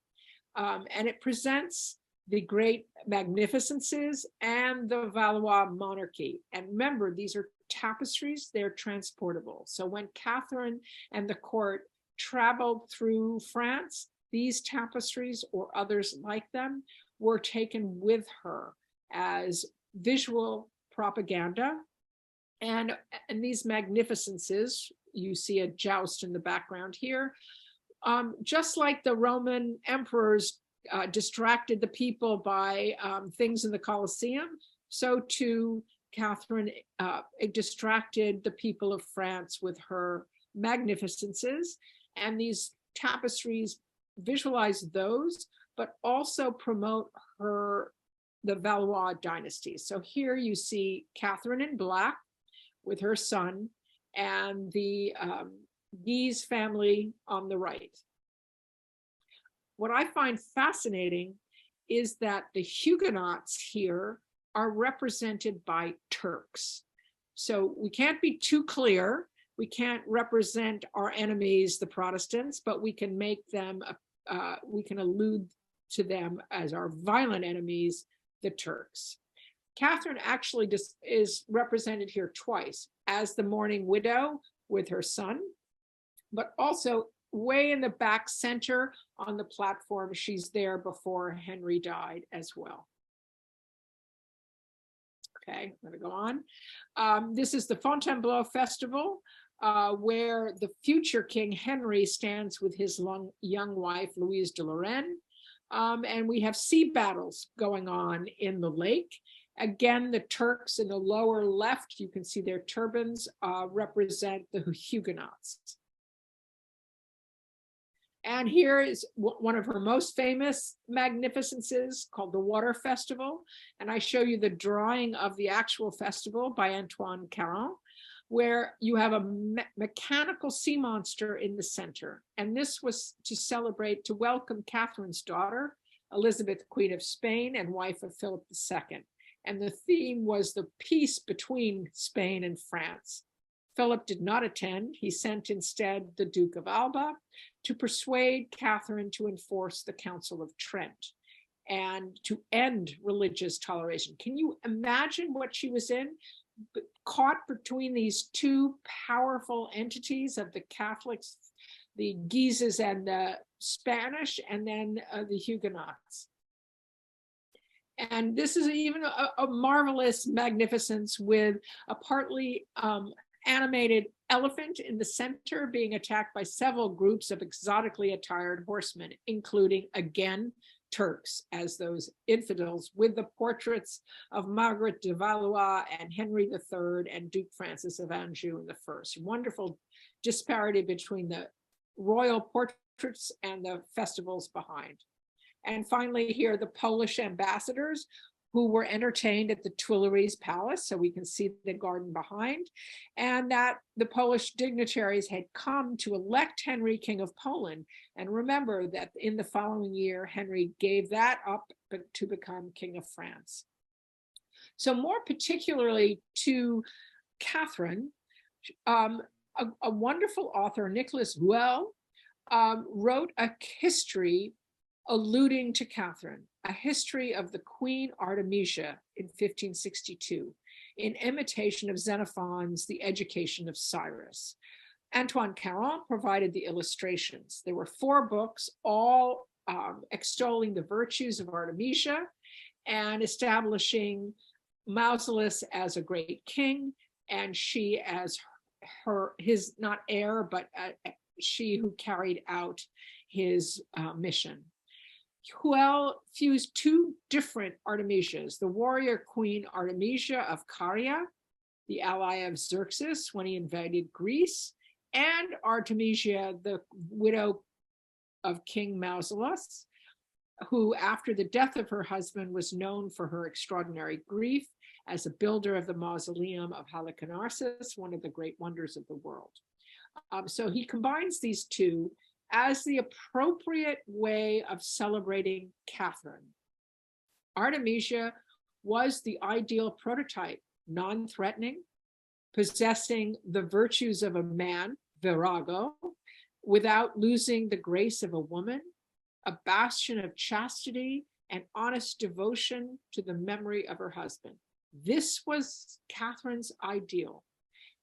And it presents the great magnificences and the Valois monarchy. And remember, these are tapestries, they're transportable. So when Catherine and the court traveled through France, these tapestries or others like them were taken with her as visual propaganda. And these magnificences, you see a joust in the background here, just like the Roman emperors distracted the people by things in the Colosseum, so too Catherine distracted the people of France with her magnificences. And these tapestries visualize those, but also promote the Valois dynasty. So here you see Catherine in black with her son and the Guise family on the right. What I find fascinating is that the Huguenots here are represented by Turks. So we can't be too clear. We can't represent our enemies, the Protestants, but we can make them, we can allude to them as our violent enemies, the Turks. Catherine actually is represented here twice, as the mourning widow with her son, but also way in the back center on the platform. She's there before Henry died as well. Okay, I'm going to go on. This is the Fontainebleau Festival, where the future King Henry stands with his young wife, Louise de Lorraine. And we have sea battles going on in the lake. Again, the Turks in the lower left, you can see their turbans, represent the Huguenots. And here is one of her most famous magnificences, called the Water Festival. And I show you the drawing of the actual festival by Antoine Caron, where you have a mechanical sea monster in the center. And this was to welcome Catherine's daughter, Elizabeth, Queen of Spain and wife of Philip II. And the theme was the peace between Spain and France. Philip did not attend. He sent instead the Duke of Alba to persuade Catherine to enforce the Council of Trent and to end religious toleration. Can you imagine what she was in? caught between these two powerful entities of the Catholics, the Guises and the Spanish, and then the Huguenots. And this is even a marvelous magnificence with a partly animated elephant in the center being attacked by several groups of exotically attired horsemen, including, again, Turks as those infidels, with the portraits of Margaret de Valois and Henry III and Duke Francis of Anjou in the first. Wonderful disparity between the royal portraits and the festivals behind. And finally here, the Polish ambassadors who were entertained at the Tuileries Palace, so we can see the garden behind, and that the Polish dignitaries had come to elect Henry King of Poland. And remember that in the following year, Henry gave that up to become King of France. So more particularly to Catherine, a wonderful author, Nicholas Guel, wrote a history alluding to Catherine, a history of the Queen Artemisia in 1562, in imitation of Xenophon's The Education of Cyrus. Antoine Caron provided the illustrations. There were 4 books, all extolling the virtues of Artemisia and establishing Mausolus as a great king, and she as his not heir, but she who carried out his mission. Guel fused 2 different Artemisias, the warrior queen Artemisia of Caria, the ally of Xerxes when he invaded Greece, and Artemisia, the widow of King Mausolus, who after the death of her husband was known for her extraordinary grief as a builder of the mausoleum of Halicarnassus, one of the great wonders of the world. So he combines these 2 as the appropriate way of celebrating Catherine. Artemisia was the ideal prototype, non-threatening, possessing the virtues of a man, virago, without losing the grace of a woman, a bastion of chastity and honest devotion to the memory of her husband. This was Catherine's ideal.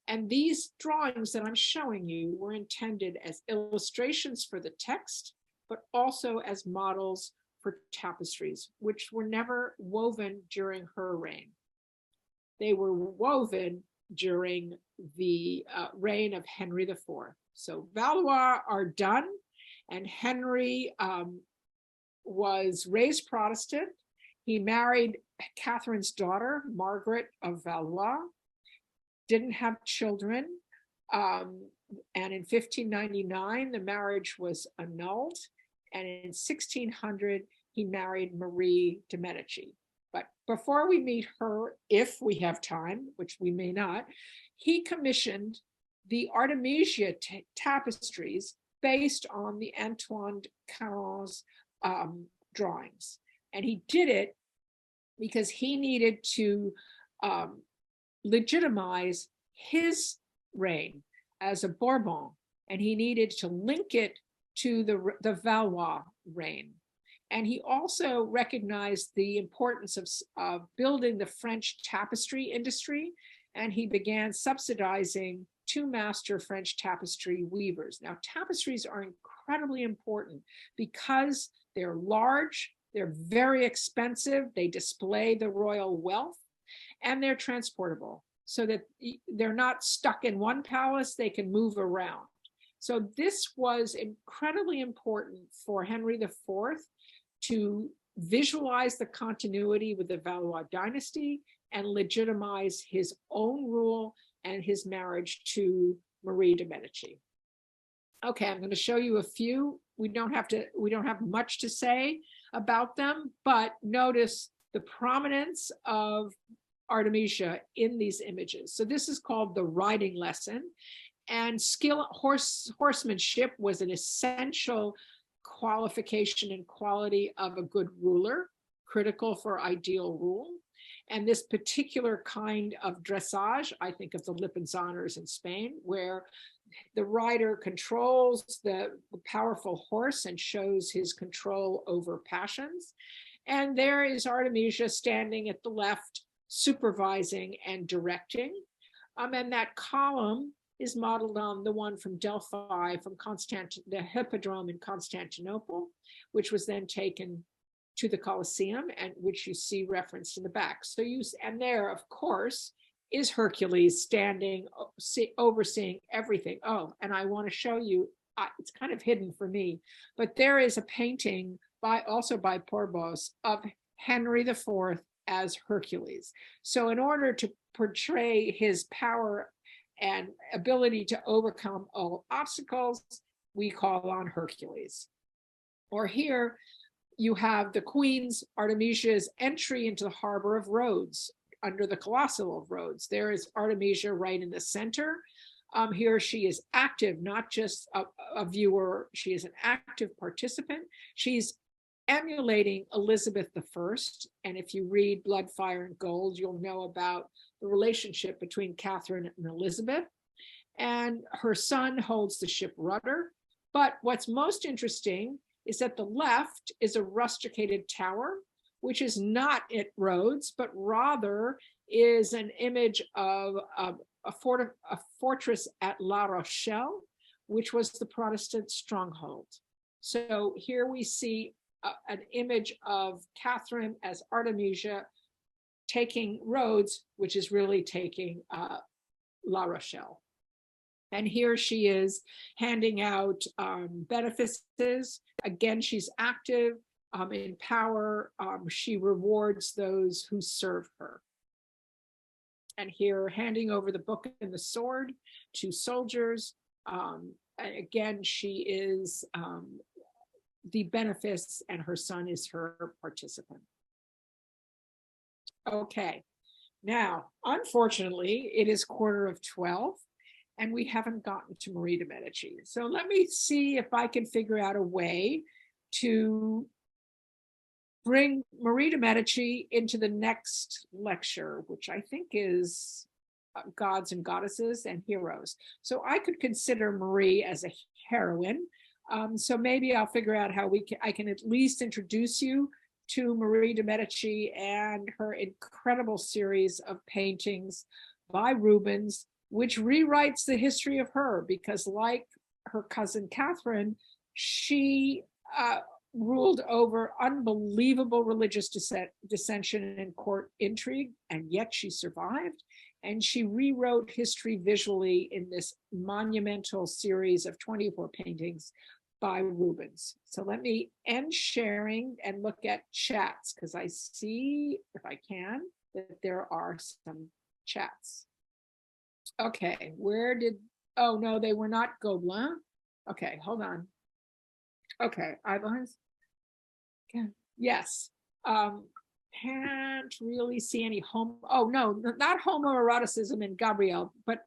And these drawings that I'm showing you were intended as illustrations for the text, but also as models for tapestries, which were never woven during her reign. They were woven during the reign of Henry IV. So Valois are done, and Henry was raised Protestant. He married Catherine's daughter, Margaret of Valois, didn't have children, and in 1599 the marriage was annulled, and in 1600 he married Marie de Medici. But before we meet her, if we have time, which we may not, he commissioned the Artemisia tapestries based on the Antoine Caron's drawings, and he did it because he needed to legitimize his reign as a Bourbon, and he needed to link it to the Valois reign. And he also recognized the importance of building the French tapestry industry, and he began subsidizing 2 master French tapestry weavers. Now, tapestries are incredibly important because they're large, they're very expensive, they display the royal wealth, and they're transportable so that they're not stuck in one palace, they can move around. So this was incredibly important for Henry IV to visualize the continuity with the Valois dynasty and legitimize his own rule and his marriage to Marie de Medici. Okay, I'm going to show you a few. We don't have much to say about them, but notice the prominence of Artemisia in these images. So this is called the riding lesson, and horsemanship was an essential qualification and quality of a good ruler, critical for ideal rule. And this particular kind of dressage, I think of the Lipizaners in Spain, where the rider controls the powerful horse and shows his control over passions. And there is Artemisia standing at the left, supervising and directing. And that column is modeled on the one from Delphi, from the Hippodrome in Constantinople, which was then taken to the Colosseum, and which you see referenced in the back. So and there, of course, is Hercules standing, overseeing everything. Oh, and I want to show you, it's kind of hidden for me, but there is a painting also by Porbos of Henry IV as Hercules. So in order to portray his power and ability to overcome all obstacles, we call on Hercules. Or here you have the Queen's Artemisia's entry into the harbor of Rhodes, under the Colossal of Rhodes. There is Artemisia right in the center. Here she is active, not just a viewer. She is an active participant. She's emulating Elizabeth I. And if you read Blood, Fire, and Gold, you'll know about the relationship between Catherine and Elizabeth. And her son holds the ship rudder. But what's most interesting is that the left is a rusticated tower, which is not at Rhodes, but rather is an image of a fortress at La Rochelle, which was the Protestant stronghold. So here we see an image of Catherine as Artemisia taking Rhodes, which is really taking La Rochelle. And here she is handing out benefices. Again, she's active in power. She rewards those who serve her. And here, handing over the book and the sword to soldiers. Again, she is the benefice, and her son is her participant. Okay, now, unfortunately, it is 11:45, and we haven't gotten to Marie de Medici. So let me see if I can figure out a way to bring Marie de Medici into the next lecture, which I think is Gods and Goddesses and Heroes. So I could consider Marie as a heroine. So maybe I'll figure out how I can at least introduce you to Marie de Medici and her incredible series of paintings by Rubens, which rewrites the history of her, because like her cousin Catherine, she ruled over unbelievable religious dissension and court intrigue, and yet she survived. And she rewrote history visually in this monumental series of 24 paintings by Rubens. So let me end sharing and look at chats, because I see, if I can, that there are some chats. Okay, oh no, they were not Gobelin. Okay, hold on. Okay, yes. Can't really see any not homoeroticism in Gabrielle, but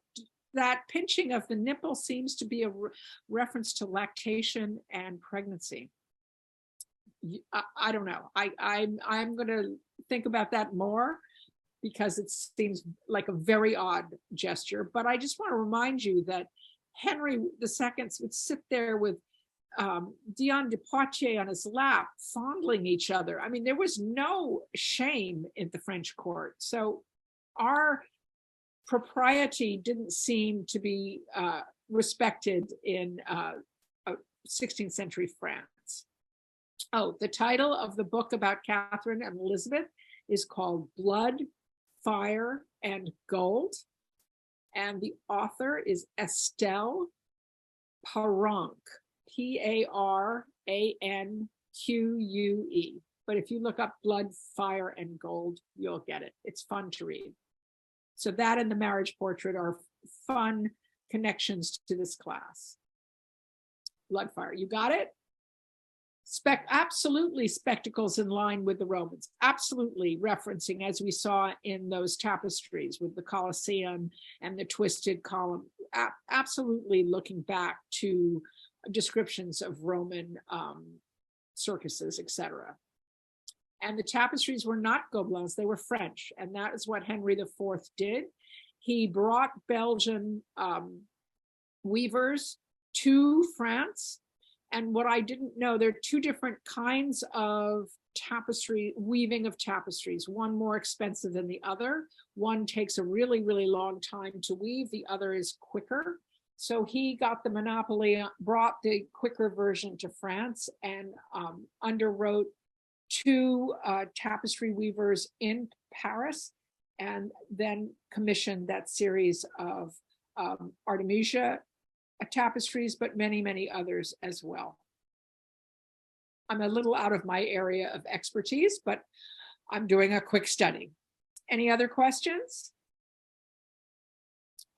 that pinching of the nipple seems to be a reference to lactation and pregnancy. I don't know. I'm going to think about that more, because it seems like a very odd gesture. But I just want to remind you that Henry II would sit there with Diane de Poitiers on his lap, fondling each other. I mean, there was no shame in the French court. So our propriety didn't seem to be respected in 16th century France. Oh, the title of the book about Catherine and Elizabeth is called Blood, Fire, and Gold. And the author is Estelle Paranque. Paranque. But if you look up Blood, Fire, and Gold, you'll get it. It's fun to read. So that and the marriage portrait are fun connections to this class. Blood, Fire, you got it? Absolutely spectacles in line with the Romans. Absolutely referencing, as we saw in those tapestries with the Colosseum and the twisted column. Absolutely looking back to descriptions of Roman circuses, etc. And the tapestries were not Gobelins, they were French. And that is what Henry IV did. He brought Belgian weavers to France. And what I didn't know, there are two different kinds of tapestry, weaving of tapestries, one more expensive than the other. One takes a really, really long time to weave, the other is quicker. So he got the monopoly, brought the quicker version to France, and underwrote two tapestry weavers in Paris, and then commissioned that series of Artemisia tapestries, but many, many others as well. I'm a little out of my area of expertise, but I'm doing a quick study. Any other questions?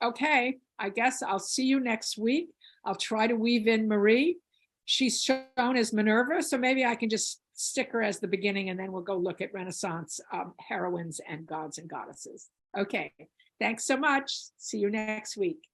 Okay, I guess I'll see you next week. I'll try to weave in Marie. She's shown as Minerva, so maybe I can just stick her as the beginning, and then we'll go look at Renaissance heroines and gods and goddesses. Okay, thanks so much. See you next week.